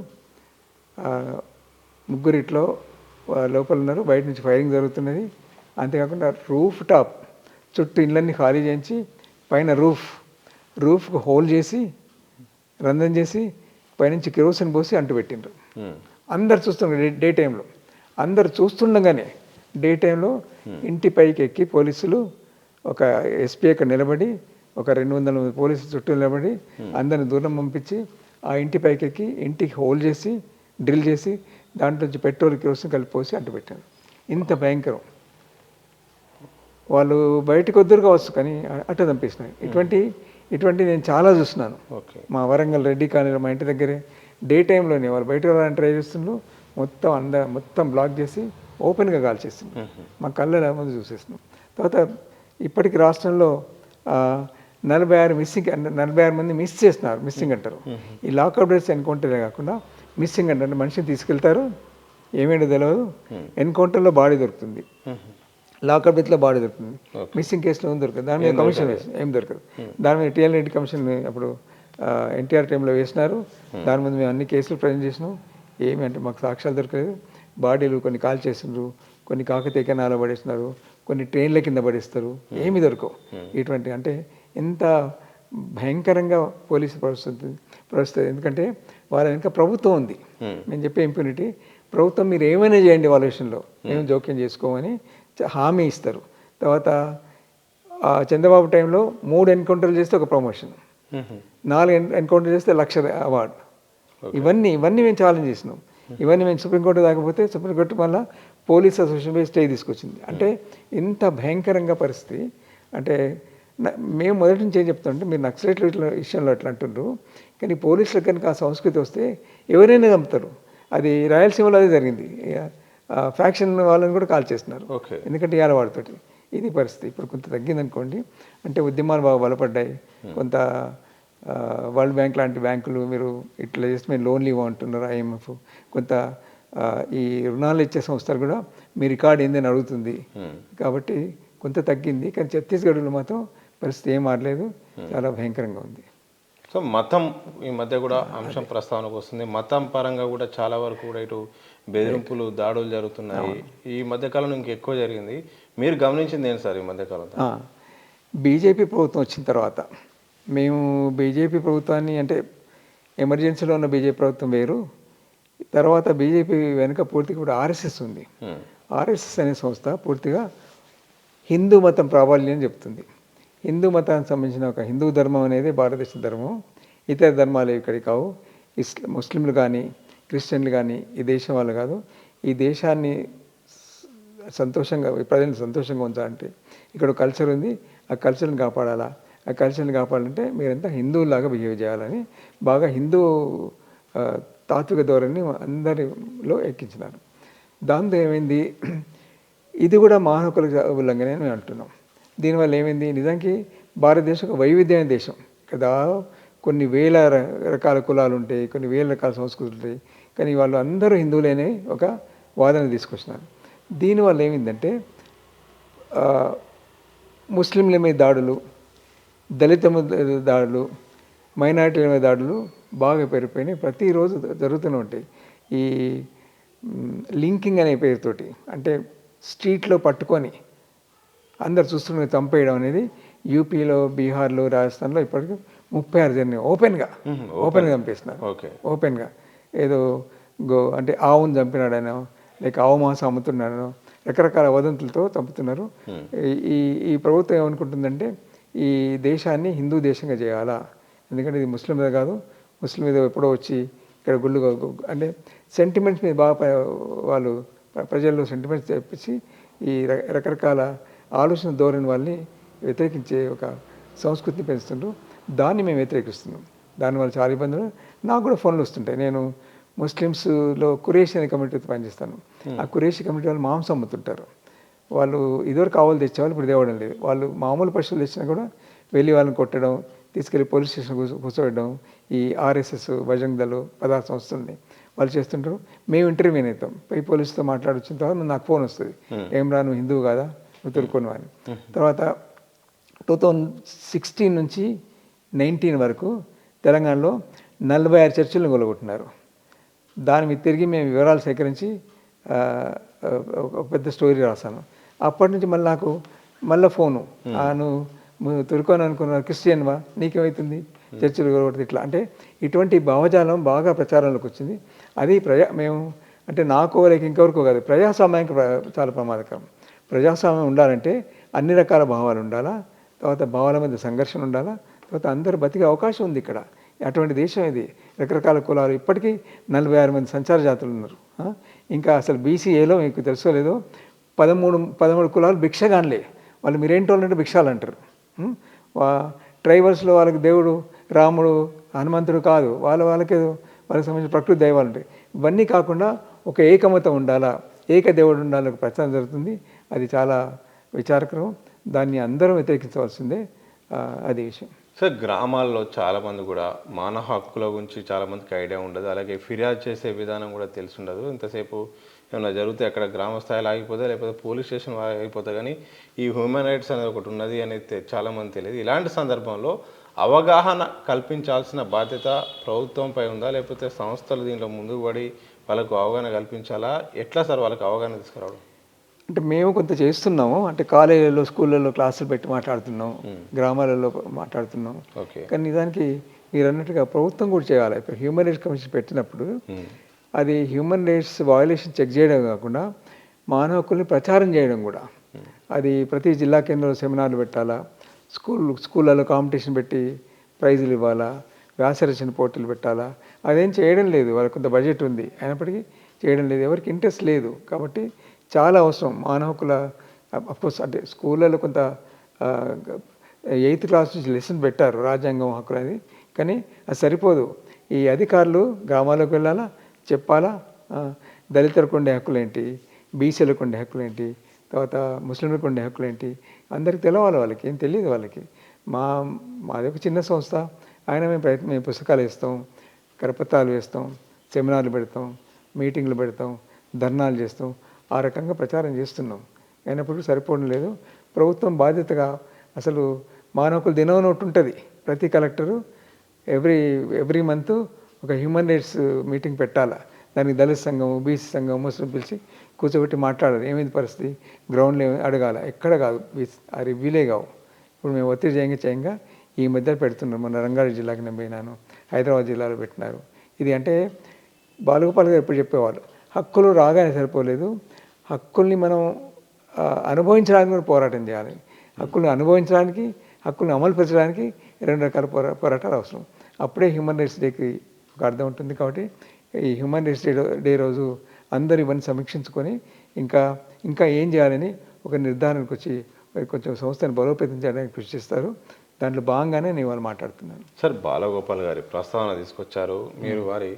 ముగ్గురిట్లో లోపల ఉన్నారు, బయట నుంచి ఫైరింగ్ జరుగుతున్నది. అంతేకాకుండా రూఫ్ టాప్ చుట్టూ ఇళ్ళన్నీ ఖాళీ చేయించి పైన రూఫ్కు హోల్ చేసి రంధ్రం చేసి పైనుంచి కిరోసిన్ పోసి అంటుపెట్టిండ్రు. అందరు చూస్తున్నారు. డే టైంలో అందరు చూస్తుండగానే డే టైంలో ఇంటి పైకి ఎక్కి పోలీసులు, ఒక ఎస్పీ అక్కడ నిలబడి, ఒక 200 మంది పోలీసులు చుట్టూ నిలబడి అందరిని దూరం పంపించి ఆ ఇంటి పైకి ఎక్కి ఇంటికి హోల్ చేసి డ్రిల్ చేసి దాంట్లో నుంచి పెట్రోల్ కిరోసిన్ కలిపి పోసి అంటుపెట్టారు. ఇంత భయంకరం. వాళ్ళు బయటకు వద్దురు కావచ్చు కానీ అట్ట చంపేసినాయి. ఇటువంటి నేను చాలా చూస్తున్నాను. మా వరంగల్ రెడ్డి కాలనీలో మా ఇంటి దగ్గరే డే టైంలోనే వాళ్ళు బయటకు వెళ్ళాలని ట్రై చేస్తున్నారు. మొత్తం బ్లాక్ చేసి ఓపెన్గా కాల్ చేస్తున్నాం. మా కళ్ళ ముందు చూసేస్తున్నాం. తర్వాత ఇప్పటికి రాష్ట్రంలో 46 మంది మిస్ చేస్తున్నారు. మిస్సింగ్ అంటారు. ఈ లాకప్ డెత్స్ ఎన్కౌంటరే కాకుండా మిస్సింగ్ అంటే మనిషిని తీసుకెళ్తారు, ఏమేంటో తెలియదు. ఎన్కౌంటర్లో బాడీ దొరుకుతుంది, లాకప్ డెత్లో బాడీ దొరుకుతుంది. మిస్సింగ్ కేసులో ఏం దొరకదు. దాని మీద కమిషన్ వేసి ఏం దొరకదు. దాని మీద టీఎల్ రెడ్డి కమిషన్ అప్పుడు ఎన్టీఆర్ టైంలో వేసినారు. దాని మీద మేము అన్ని కేసులు ప్రజెంట్ చేసినాం. ఏమి అంటే మాకు సాక్ష్యాలు దొరకలేదు. బాడీలు కొన్ని కాల్ చేసినారు, కొన్ని కాకతీయ కెనాల్లో పడేస్తున్నారు, కొన్ని ట్రైన్ల కింద పడేస్తారు, ఏమి దొరకవు. ఇటువంటి అంటే ఎంత భయంకరంగా పోలీసు పరిస్థితి. ఎందుకంటే వాళ్ళ వెనుక ప్రభుత్వం ఉంది. నేను చెప్పే ఇంప్యూనిటీ, ప్రభుత్వం మీరు ఏమైనా చేయండి వాళ్ళ విషయంలో, మేము జోక్యం చేసుకోమని హామీ ఇస్తారు. తర్వాత చంద్రబాబు టైంలో 3 ఎన్కౌంటర్లు చేస్తే ఒక ప్రమోషన్, 4 ఎన్కౌంటర్ చేస్తే 1,00,000 అవార్డు. ఇవన్నీ మేము ఛాలెంజ్ చేసినాం. ఇవన్నీ మేము సుప్రీంకోర్టు దాకపోతే సుప్రీంకోర్టు మళ్ళీ పోలీస్ అసోసియేషన్ స్టే తీసుకొచ్చింది. అంటే ఇంత భయంకరంగా పరిస్థితి. అంటే మేము మొదటి నుంచి ఏం చెప్తామంటే మీరు నక్సలైట్ల విషయంలో అట్లా అంటున్నారు, కానీ పోలీసులకు కనుక ఆ సంస్కృతి వస్తే ఎవరైనా చంపుతారు. అది రాయలసీమలో అదే జరిగింది. ఫ్యాక్షన్ వాళ్ళని కూడా కాల్ చేస్తున్నారు, ఓకే. ఎందుకంటే ఇవాళ వాడితోటి. ఇది పరిస్థితి. ఇప్పుడు కొంత తగ్గిందనుకోండి, అంటే ఉద్యమాలు బాగా బలపడ్డాయి. కొంత వరల్డ్ బ్యాంక్ లాంటి బ్యాంకులు మీరు ఇట్లా చేస్తే మేము లోన్లు ఇవ్వమంటున్నారు, ఐఎంఎఫ్. కొంత ఈ రుణాలు ఇచ్చే సంస్థలు కూడా మీ రికార్డ్ ఏందని అడుగుతుంది. కాబట్టి కొంత తగ్గింది, కానీ ఛత్తీస్గఢ్లో మాత్రం పరిస్థితి ఏం మారలేదు, చాలా భయంకరంగా ఉంది. సో మతం ఈ మధ్య కూడా అంశం ప్రస్తావనకు వస్తుంది. మతం పరంగా కూడా చాలా వరకు కూడా ఇటు బెదిరింపులు, దాడులు జరుగుతున్నాయి. ఈ మధ్యకాలంలో ఇంకెక్కువ జరిగింది. మీరు గమనించింది ఏంటి సార్ ఈ మధ్యకాలంలో? బీజేపీ ప్రభుత్వం వచ్చిన తర్వాత మేము బీజేపీ ప్రభుత్వాన్ని, అంటే ఎమర్జెన్సీలో ఉన్న బీజేపీ ప్రభుత్వం వేరు, తర్వాత బీజేపీ వెనుక పూర్తిగా కూడా ఆర్ఎస్ఎస్ ఉంది. ఆర్ఎస్ఎస్ అనే సంస్థ పూర్తిగా హిందూ మతం ప్రాబల్యం చెప్తుంది. హిందూ మతానికి సంబంధించిన ఒక హిందూ ధర్మం అనేది భారతదేశ ధర్మం, ఇతర ధర్మాలు ఇక్కడికి కావు. ముస్లింలు కానీ క్రిస్టియన్లు కానీ ఈ దేశం వాళ్ళు కాదు. ఈ దేశాన్ని సంతోషంగా, ప్రజలను సంతోషంగా ఉంచాలంటే ఇక్కడ ఒక కల్చర్ ఉంది, ఆ కల్చర్ని కాపాడాలా. ఆ కల్చర్ని కాపాడాలంటే మీరంతా హిందువులాగా బిహేవ్ చేయాలని బాగా హిందూ తాత్విక ధోరణిని అందరిలో ఎక్కించినారు. దాంతో ఏమైంది, ఇది కూడా మానవ హక్కుల ఉల్లంఘన అని మేము అంటున్నాం. దీనివల్ల ఏమైంది, నిజానికి భారతదేశం ఒక వైవిధ్యమైన దేశం కదా. కొన్ని వేల రకాల కులాలు ఉంటాయి, కొన్ని వేల రకాల సంస్కృతులు ఉంటాయి, కానీ వాళ్ళు అందరూ హిందువులేనే ఒక వాదన తీసుకొచ్చినారు. దీనివల్ల ఏమైందంటే ముస్లింల మీద దాడులు, దళిత దాడులు, మైనారిటీల మీద దాడులు బాగా పెరిగిపోయినాయి. ప్రతిరోజు జరుగుతూనే ఉంటాయి. ఈ లింకింగ్ అనే పేరుతోటి, అంటే స్ట్రీట్లో పట్టుకొని అందరు చూస్తున్న చంపేయడం అనేది యూపీలో, బీహార్లో, రాజస్థాన్లో ఇప్పటికీ 36 జరిగినాయి. ఓపెన్గా చంపేస్తున్నారు. ఓపెన్గా ఏదో అంటే ఆవును చంపినాడనో, లేక ఆవు మాంసం అమ్ముతున్నాడనో, రకరకాల వదంతులతో చంపుతున్నారు. ఈ ప్రభుత్వం ఏమనుకుంటుందంటే ఈ దేశాన్ని హిందూ దేశంగా చేయాలా, ఎందుకంటే ఇది ముస్లిం మీద కాదు, ముస్లిం మీద ఎప్పుడో వచ్చి ఇక్కడ గుళ్ళు, అంటే సెంటిమెంట్స్ మీద బాగా వాళ్ళు ప్రజల్లో సెంటిమెంట్స్ తెప్పించి ఈ రకరకాల ఆలోచన ధోరణి వాళ్ళని వ్యతిరేకించే ఒక సంస్కృతిని పెంచుతుండ్రు. దాన్ని మేము వ్యతిరేకిస్తున్నాం. దానివల్ల చాలా ఇబ్బందులు. నాకు కూడా ఫోన్లు వస్తుంటాయి. నేను ముస్లిమ్స్లో కురేషి అనే కమ్యూనిటీతో పనిచేస్తాను. ఆ కురేషి కమ్యూనిటీ వాళ్ళు మాంసం అమ్ముతుంటారు. వాళ్ళు ఇదివరకు ఆవులు తెచ్చేవాళ్ళు, ఇప్పుడు తేవడం లేదు. వాళ్ళు మామూలు పశువులు తెచ్చినా కూడా వెళ్ళి వాళ్ళని కొట్టడం, తీసుకెళ్ళి పోలీస్ స్టేషన్ కూర్చోబెట్టడం, ఈ ఆర్ఎస్ఎస్ బజరంగ్ దళ్ పదార్థ సంస్థల్ని వాళ్ళు చేస్తుంటారు. మేము ఇంటర్వ్యూ అవుతాం, పోయి పోలీసుతో మాట్లాడొచ్చిన తర్వాత నాకు ఫోన్ వస్తుంది, ఏం రా నువ్వు హిందువు కాదా, నువ్వు తొలుకొని అని. తర్వాత 2016 నుంచి 19 వరకు తెలంగాణలో 46 చర్చిలను కొలగొట్టినారు. దాని మీద తిరిగి మేము వివరాలు సేకరించి ఒక పెద్ద స్టోరీ రాశాను. అప్పటి నుంచి మళ్ళీ నాకు మళ్ళీ ఫోను, నువ్వు తొలుకొని అనుకున్న క్రిస్టియన్వా, నీకేమవుతుంది చర్చిలు కొలగొడితే ఇట్లా. అంటే ఇటువంటి భావజాలం బాగా ప్రచారంలోకి వచ్చింది. అది మేము అంటే నాకో లేక ఇంకెవరికో కాదు, ప్రజాస్వామ్యానికి చాలా ప్రమాదకరం. ప్రజాస్వామ్యం ఉండాలంటే అన్ని రకాల భావాలు ఉండాలా, తర్వాత భావాల మధ్య సంఘర్షణ ఉండాలా, తర్వాత అందరూ బతికే అవకాశం ఉంది ఇక్కడ. అటువంటి దేశం ఇది. రకరకాల కులాలు, ఇప్పటికీ 46 మంది సంచార జాతులు ఉన్నారు. ఇంకా అసలు బీసీఏలో మీకు తెలుసో లేదో 13 కులాలు భిక్షగాన్లే. వాళ్ళు మీరేంటో అంటే భిక్షాలు అంటారు. ట్రైబల్స్లో వాళ్ళకి దేవుడు రాముడు, హనుమంతుడు కాదు, వాళ్ళకి సంబంధించిన ప్రకృతి దైవాలు ఉంటాయి. ఇవన్నీ కాకుండా ఒక ఏకమతం ఉండాలా, ఏక దేవుడు ఉండాలని ఒక ప్రచారం జరుగుతుంది. అది చాలా విచారకరం. దాన్ని అందరం వ్యతిరేకించవలసిందే. అది విషయం. సార్, గ్రామాల్లో చాలామంది కూడా మానవ హక్కుల గురించి చాలామందికి ఐడియా ఉండదు. అలాగే ఫిర్యాదు చేసే విధానం కూడా తెలిసి ఉండదు. ఇంతసేపు ఏమైనా జరిగితే అక్కడ గ్రామ స్థాయిలో ఆగిపోతే, లేకపోతే పోలీస్ స్టేషన్ ఆగిపోతే, కానీ ఈ హ్యూమన్ రైట్స్ అనేది ఒకటి ఉన్నది అనేది చాలామంది తెలియదు. ఇలాంటి సందర్భంలో అవగాహన కల్పించాల్సిన బాధ్యత ప్రభుత్వంపై ఉందా, లేకపోతే సంస్థలు దీంట్లో ముందుకు పడి వాళ్ళకు అవగాహన కల్పించాలా? ఎట్లా సార్ వాళ్ళకి అవగాహన తీసుకురావడం? అంటే మేము కొంత చేస్తున్నాము. అంటే కాలేజీలలో, స్కూళ్ళల్లో క్లాసులు పెట్టి మాట్లాడుతున్నాం, గ్రామాలలో మాట్లాడుతున్నాం. కానీ నిజానికి మీరు అన్నట్టుగా ప్రభుత్వం కూడా చేయాలి. ఇప్పుడు హ్యూమన్ రైట్స్ కమిషన్ పెట్టినప్పుడు అది హ్యూమన్ రైట్స్ వయలేషన్ చెక్ చేయడం కాకుండా మానవ హక్కుల్ని ప్రచారం చేయడం కూడా. అది ప్రతి జిల్లా కేంద్రంలో సెమినార్లు పెట్టాలా, స్కూళ్ళలో కాంపిటీషన్ పెట్టి ప్రైజులు ఇవ్వాలా, వ్యాసరచన పోటీలు పెట్టాలా. అదేం చేయడం లేదు. వాళ్ళకి కొంత బడ్జెట్ ఉంది, అయినప్పటికీ చేయడం లేదు. ఎవరికి ఇంట్రెస్ట్ లేదు. కాబట్టి చాలా అవసరం మానవ హక్కుల. అఫ్కోర్స్ అంటే స్కూళ్ళలో కొంత 8th క్లాస్ నుంచి లెసన్ పెట్టారు రాజ్యాంగం హక్కులు అనేది, కానీ అది సరిపోదు. ఈ అధికారులు గ్రామాలకు వెళ్ళాలా, చెప్పాలా, దళితులకు ఉండే హక్కులు ఏంటి, బీసీలకు ఉండే హక్కులు ఏంటి, తర్వాత ముస్లింలకు ఉండే హక్కులు ఏంటి, అందరికి తెలవాలి. వాళ్ళకి ఏం తెలియదు వాళ్ళకి. మాది ఒక చిన్న సంస్థ, ఆయన మేము పుస్తకాలు వేస్తాం, కరపత్రాలు వేస్తాం, సెమినార్లు పెడతాం, మీటింగ్లు పెడతాం, ధర్నాలు చేస్తాం, ఆ రకంగా ప్రచారం చేస్తున్నాం. అయినప్పుడు సరిపోవడం లేదు. ప్రభుత్వం బాధ్యతగా అసలు మానవ హక్కుల దినం ఒకటి ఉంటుంది. ప్రతి కలెక్టరు ఎవ్రీ మంత్ ఒక హ్యూమన్ రైట్స్ మీటింగ్ పెట్టాలా. దానికి దళిత సంఘం, బీసీ సంఘం, ముస్లిం పిలిచి కూర్చోబెట్టి మాట్లాడాలి. ఏమైంది పరిస్థితి, గ్రౌండ్లో అడగాల. ఎక్కడ కాదు, ఆ రివ్యూలే కావు. ఇప్పుడు మేము ఒత్తిడి చేయంగా ఈ మధ్యలో పెడుతున్నాం. మన రంగారెడ్డి జిల్లాకి నేను పోయినాను, హైదరాబాద్ జిల్లాలో పెట్టినారు. ఇది అంటే బాలగోపాల్ గారు ఎప్పుడు చెప్పేవాళ్ళు, హక్కులు రాగానే సరిపోలేదు, హక్కుల్ని మనం అనుభవించడానికి కూడా పోరాటం చేయాలి. హక్కులను అనుభవించడానికి, హక్కులను అమలుపరచడానికి 2 రకాల పోరాటాలు అవసరం. అప్పుడే హ్యూమన్ రైట్స్ డేకి ఒక అర్థం ఉంటుంది. కాబట్టి ఈ హ్యూమన్ రైట్స్ డే రోజు అందరూ ఇవన్నీ సమీక్షించుకొని ఇంకా ఏం చేయాలని ఒక నిర్ధారణకు వచ్చి కొంచెం సంస్థను బలోపేతం చేయడానికి కృషి చేస్తారు. దాంట్లో భాగంగానే నేను వాళ్ళు మాట్లాడుతున్నాను. సార్, బాలగోపాల్ గారి ప్రస్తావన తీసుకొచ్చారు. మీరు వారి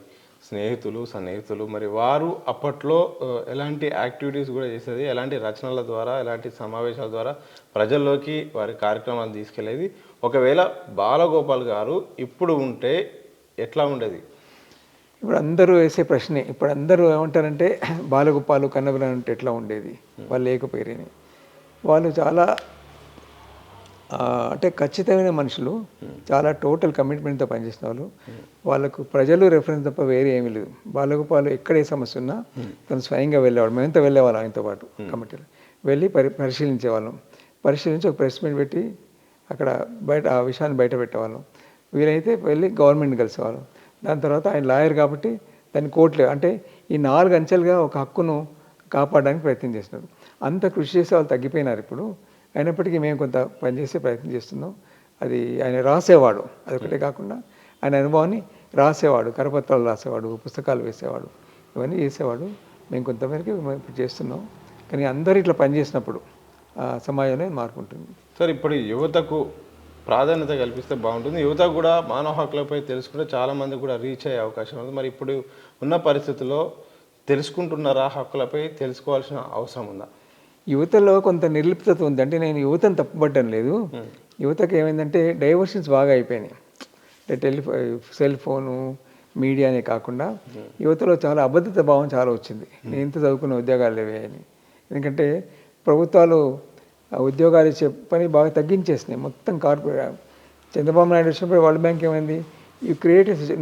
సన్నిహితులు, మరి వారు అప్పట్లో ఎలాంటి యాక్టివిటీస్ కూడా చేసేది, ఎలాంటి రచనల ద్వారా, ఎలాంటి సమావేశాల ద్వారా ప్రజల్లోకి వారి కార్యక్రమాలు తీసుకెళ్లేది. ఒకవేళ బాలగోపాల్ గారు ఇప్పుడు ఉంటే ఎట్లా ఉండేది? ఇప్పుడు అందరూ వేసే ప్రశ్నే. ఇప్పుడు అందరూ ఏమంటారంటే బాలగోపాలు, కన్నబిరాన్ అంటే ఎట్లా ఉండేది, వాళ్ళు లేకపోయారని. వాళ్ళు చాలా అంటే ఖచ్చితమైన మనుషులు, చాలా టోటల్ కమిట్మెంట్తో పనిచేసిన వాళ్ళు. వాళ్ళకు ప్రజలు రెఫరెన్స్ తప్ప వేరే ఏమీ లేదు. బాలగోపాల్ ఎక్కడ ఏ సమస్య ఉన్నా తను స్వయంగా వెళ్ళేవాడు. మేమంతా వెళ్ళేవాళ్ళం ఆయనతో పాటు కమిటీలో వెళ్ళి పరిశీలించేవాళ్ళం. పరిశీలించి ఒక ప్రెస్ మీట్ పెట్టి అక్కడ ఆ విషయాన్ని బయట పెట్టేవాళ్ళం. వీలైతే వెళ్ళి గవర్నమెంట్ని కలిసేవాళ్ళం. దాని తర్వాత ఆయన లాయర్ కాబట్టి దాన్ని కోర్టులే అంటే ఈ 4 అంచెలుగా ఒక హక్కును కాపాడడానికి ప్రయత్నం చేసినారు. అంత కృషి చేసే వాళ్ళు తగ్గిపోయినారు ఇప్పుడు. అయినప్పటికీ మేము కొంత పనిచేసే ప్రయత్నం చేస్తున్నాం. అది ఆయన రాసేవాడు, అదొకటే కాకుండా ఆయన అనుభవాన్ని రాసేవాడు, కరపత్రాలు రాసేవాడు, పుస్తకాలు వేసేవాడు, ఇవన్నీ చేసేవాడు. మేము కొంతమేరకు ఇప్పుడు చేస్తున్నాం. కానీ అందరూ ఇట్లా పనిచేసినప్పుడు సమాజంలో మార్పు ఉంటుంది. సార్, ఇప్పుడు యువతకు ప్రాధాన్యత కల్పిస్తే బాగుంటుంది. యువత కూడా మానవ హక్కులపై తెలుసుకుంటే చాలామంది కూడా రీచ్ అయ్యే అవకాశం ఉంది. మరి ఇప్పుడు ఉన్న పరిస్థితుల్లో తెలుసుకుంటున్నారా? హక్కులపై తెలుసుకోవాల్సిన అవసరం ఉందా? యువతలో కొంత నిర్లిప్తత ఉంది. అంటే నేను యువతను తప్పుపట్టడం లేదు. యువతకు ఏమైందంటే డైవర్షన్స్ బాగా అయిపోయినాయి. అంటే సెల్ ఫోను, మీడియానే కాకుండా యువతలో చాలా అబద్ధత భావం చాలా వచ్చింది. నేను ఇంత చదువుకున్న ఉద్యోగాలు లేవే అని. ఎందుకంటే ప్రభుత్వాలు ఉద్యోగాలు ఇచ్చే పని బాగా తగ్గించేసినాయి. మొత్తం కార్పొరేట్. చంద్రబాబు నాయుడు వచ్చినప్పుడు వరల్డ్ బ్యాంక్ ఏమైంది, ఈ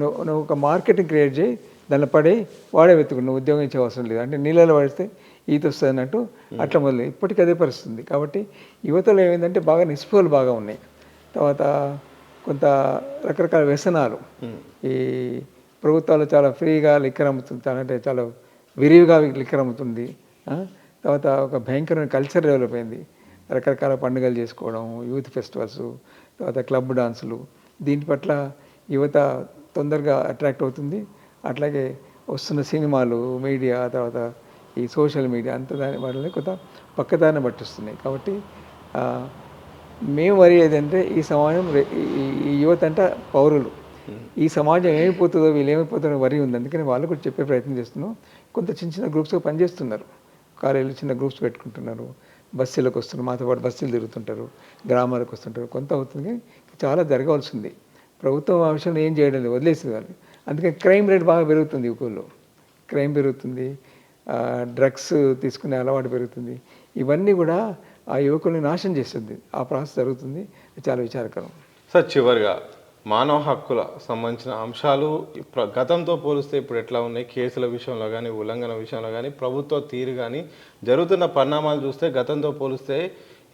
నువ్వు ఒక మార్కెట్ని క్రియేట్ చేయి, దానిలో పడి వాడే వెతుకుడు, నువ్వు ఉద్యోగం ఇచ్చే అవసరం లేదు. అంటే నీళ్ళలో పడితే ఈత వస్తుంది అన్నట్టు అట్లా మొదలు. ఇప్పటికీ అదే పరిస్థితుంది. కాబట్టి యువతలో ఏమైందంటే బాగా నిస్పృహలు బాగా ఉన్నాయి. తర్వాత కొంత రకరకాల వ్యసనాలు. ఈ ప్రభుత్వాలు చాలా ఫ్రీగా లిక్కర్ అమ్ముతుంది, అంటే చాలా విరివిగా లిక్కర్ అమ్ముతుంది. తర్వాత ఒక భయంకరమైన కల్చర్ డెవలప్ అయింది. రకరకాల పండుగలు చేసుకోవడం, యూత్ ఫెస్టివల్స్, తర్వాత క్లబ్ డాన్సులు. దీని పట్ల యువత తొందరగా అట్రాక్ట్ అవుతుంది. అట్లాగే వస్తున్న సినిమాలు, మీడియా, తర్వాత ఈ సోషల్ మీడియా అంత వాళ్ళని కొంత పక్కదారిని పట్టిస్తున్నాయి. కాబట్టి మేము వరి ఏదంటే ఈ సమాజం, ఈ యువత అంటే పౌరులు, ఈ సమాజం ఏమైపోతుందో, వీళ్ళు ఏమైపోతుందో వరి ఉంది. అందుకని వాళ్ళు కూడా చెప్పే ప్రయత్నం చేస్తున్నాం. కొంత చిన్న గ్రూప్స్గా పనిచేస్తున్నారు. కాలేజీలో చిన్న గ్రూప్స్ పెట్టుకుంటున్నారు, బస్సులకు వస్తున్నారు, మాతో పాటు బస్సులు తిరుగుతుంటారు, గ్రామాలకు వస్తుంటారు. కొంత అవుతుంది, చాలా జరగవలసింది. ప్రభుత్వం ఆ విషయంలో ఏం చేయడం లేదు, వదిలేసేది వాళ్ళు. అందుకని క్రైమ్ రేట్ బాగా పెరుగుతుంది. యువకుల్లో క్రైమ్ పెరుగుతుంది, డ్రగ్స్ తీసుకునే అలవాటు పెరుగుతుంది. ఇవన్నీ కూడా ఆ యువకుల్ని నాశనం చేస్తుంది. ఆ ప్రాసెస్ జరుగుతుంది. చాలా విచారకరం. సార్, చివరిగా మానవ హక్కుల సంబంధించిన అంశాలు గతంతో పోలిస్తే ఇప్పుడు ఎట్లా ఉన్నాయి? కేసుల విషయంలో కానీ, ఉల్లంఘన విషయంలో కానీ, ప్రభుత్వ తీరు కానీ, జరుగుతున్న పరిణామాలు చూస్తే గతంతో పోలిస్తే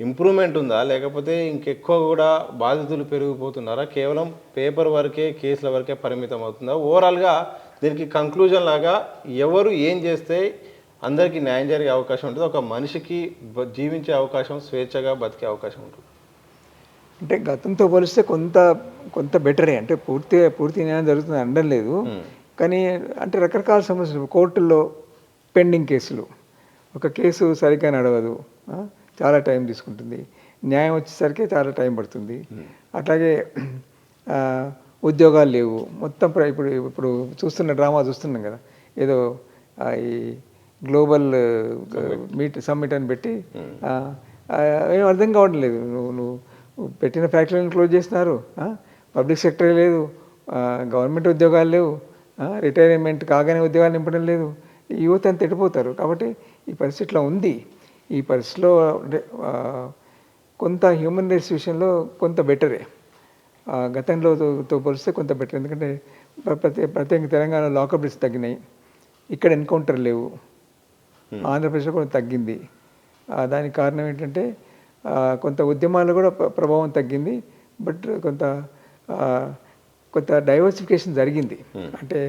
ఇంప్రూవ్మెంట్ ఉందా, లేకపోతే ఇంకెక్కువ కూడా బాధితులు పెరిగిపోతున్నారా? కేవలం పేపర్ వరకే, కేసుల వరకే పరిమితం అవుతుందా? ఓవరాల్గా దీనికి కంక్లూజన్ లాగా ఎవరు ఏం చేస్తే అందరికీ న్యాయం జరిగే అవకాశం ఉంటుంది, ఒక మనిషికి జీవించే అవకాశం, స్వేచ్ఛగా బతికే అవకాశం ఉంటుంది? అంటే గతంతో పోలిస్తే కొంత బెటరే. అంటే పూర్తి న్యాయం జరుగుతుంది అనడం లేదు. కానీ అంటే రకరకాల సమస్యలు, కోర్టుల్లో పెండింగ్ కేసులు, ఒక కేసు సరిగ్గా నడవదు, చాలా టైం తీసుకుంటుంది. న్యాయం వచ్చేసరికి చాలా టైం పడుతుంది. అట్లాగే ఆ, ఉద్యోగాలు లేవు. మొత్తం ఇప్పుడు ఇప్పుడు చూస్తున్న డ్రామా చూస్తున్నాం కదా, ఏదో ఈ గ్లోబల్ సమ్మిట్ అని పెట్టి ఏం అర్థం కావడం లేదు. నువ్వు పెట్టిన ఫ్యాక్టరీలను క్లోజ్ చేస్తున్నారు, పబ్లిక్ సెక్టర్ లేదు, గవర్నమెంట్ ఉద్యోగాలు లేవు, రిటైర్మెంట్ కాగానే ఉద్యోగాలు నింపడం లేదు. ఈ యువత అంతా ఎడిపోతారు. కాబట్టి ఈ పరిస్థితిలో ఉంది. ఈ పరిస్థితిలో అంటే కొంత హ్యూమన్ రైట్స్ విషయంలో కొంత బెటరే, గతంలోతో పోలిస్తే కొంత బెటర్. ఎందుకంటే ప్రత్యేకంగా తెలంగాణ లాకప్ డేట్స్ తగ్గినాయి, ఇక్కడ ఎన్కౌంటర్ లేవు, ఆంధ్రప్రదేశ్లో కూడా తగ్గింది. దానికి కారణం ఏంటంటే కొంత ఉద్యమాలు కూడా ప్రభావం తగ్గింది. బట్ కొంత డైవర్సిఫికేషన్ జరిగింది. అంటే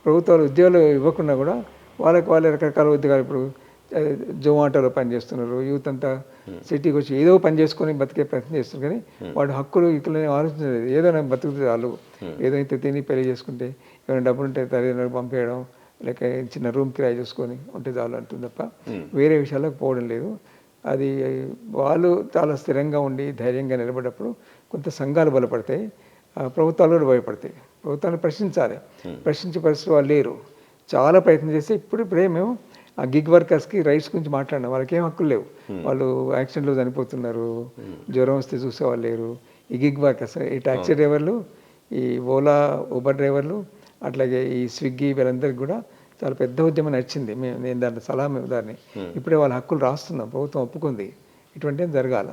ప్రభుత్వాలు ఉద్యోగాలు ఇవ్వకుండా కూడా వాళ్ళ రకరకాల ఉద్యోగాలు, ఇప్పుడు జొమాటోలో పనిచేస్తున్నారు, యూత్ అంతా సిటీకి వచ్చి ఏదో పని చేసుకొని బతికే ప్రయత్నం చేస్తున్నారు. కానీ వాడి హక్కులు ఇతరులని ఆలోచించలేదు. ఏదో నాకు బతుకుతుంది వాళ్ళు, ఏదో ఇంత తిని పెళ్లి చేసుకుంటే ఏమైనా డబ్బులు ఉంటే తల్లిదండ్రులకు పంపేయడం, లేక చిన్న రూమ్ కిరాయి చూసుకొని ఉంటే చాలు అంటుంది తప్ప వేరే విషయాలకు పోవడం లేదు. అది వాళ్ళు చాలా స్థిరంగా ఉండి ధైర్యంగా నిలబడ్డప్పుడు కొంత సంఘాలు బలపడతాయి, ప్రభుత్వాలు కూడా భయపడతాయి. ప్రభుత్వాన్ని ప్రశ్నించాలి, ప్రశ్నించే పరిస్థితి వాళ్ళు లేరు. చాలా ప్రయత్నం చేస్తే ఇప్పుడే మేము ఆ గిగ్ వర్కర్స్కి రైట్స్ గురించి మాట్లాడినాం. వాళ్ళకి ఏం హక్కులు లేవు, వాళ్ళు యాక్సిడెంట్లో చనిపోతున్నారు, జ్వరం వస్తే చూసేవాళ్ళు లేరు. ఈ గిగ్ వర్కర్స్, ఈ ట్యాక్సీ డ్రైవర్లు, ఈ ఓలా ఊబర్ డ్రైవర్లు, అట్లాగే ఈ స్విగ్గీ, వీళ్ళందరికీ కూడా చాలా పెద్ద ఉద్యమం నచ్చింది. నేను దాంట్లో సలహా దాన్ని ఇప్పుడే వాళ్ళ హక్కులు రాస్తున్నాం, ప్రభుత్వం ఒప్పుకుంది. ఇటువంటివి జరగాల.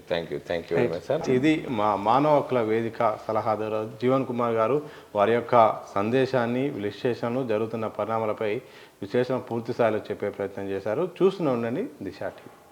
Thank you very much sir. ఇది మా మానవ హక్కుల వేదిక సలహాదారు జీవన్ కుమార్ గారు వారి యొక్క సందేశాన్ని, విశ్లేషణను, జరుగుతున్న పరిణామాలపై విశ్లేషణ పూర్తి స్థాయిలో చెప్పే ప్రయత్నం చేశారు. చూస్తూనే ఉండండి దిశ టీవీ.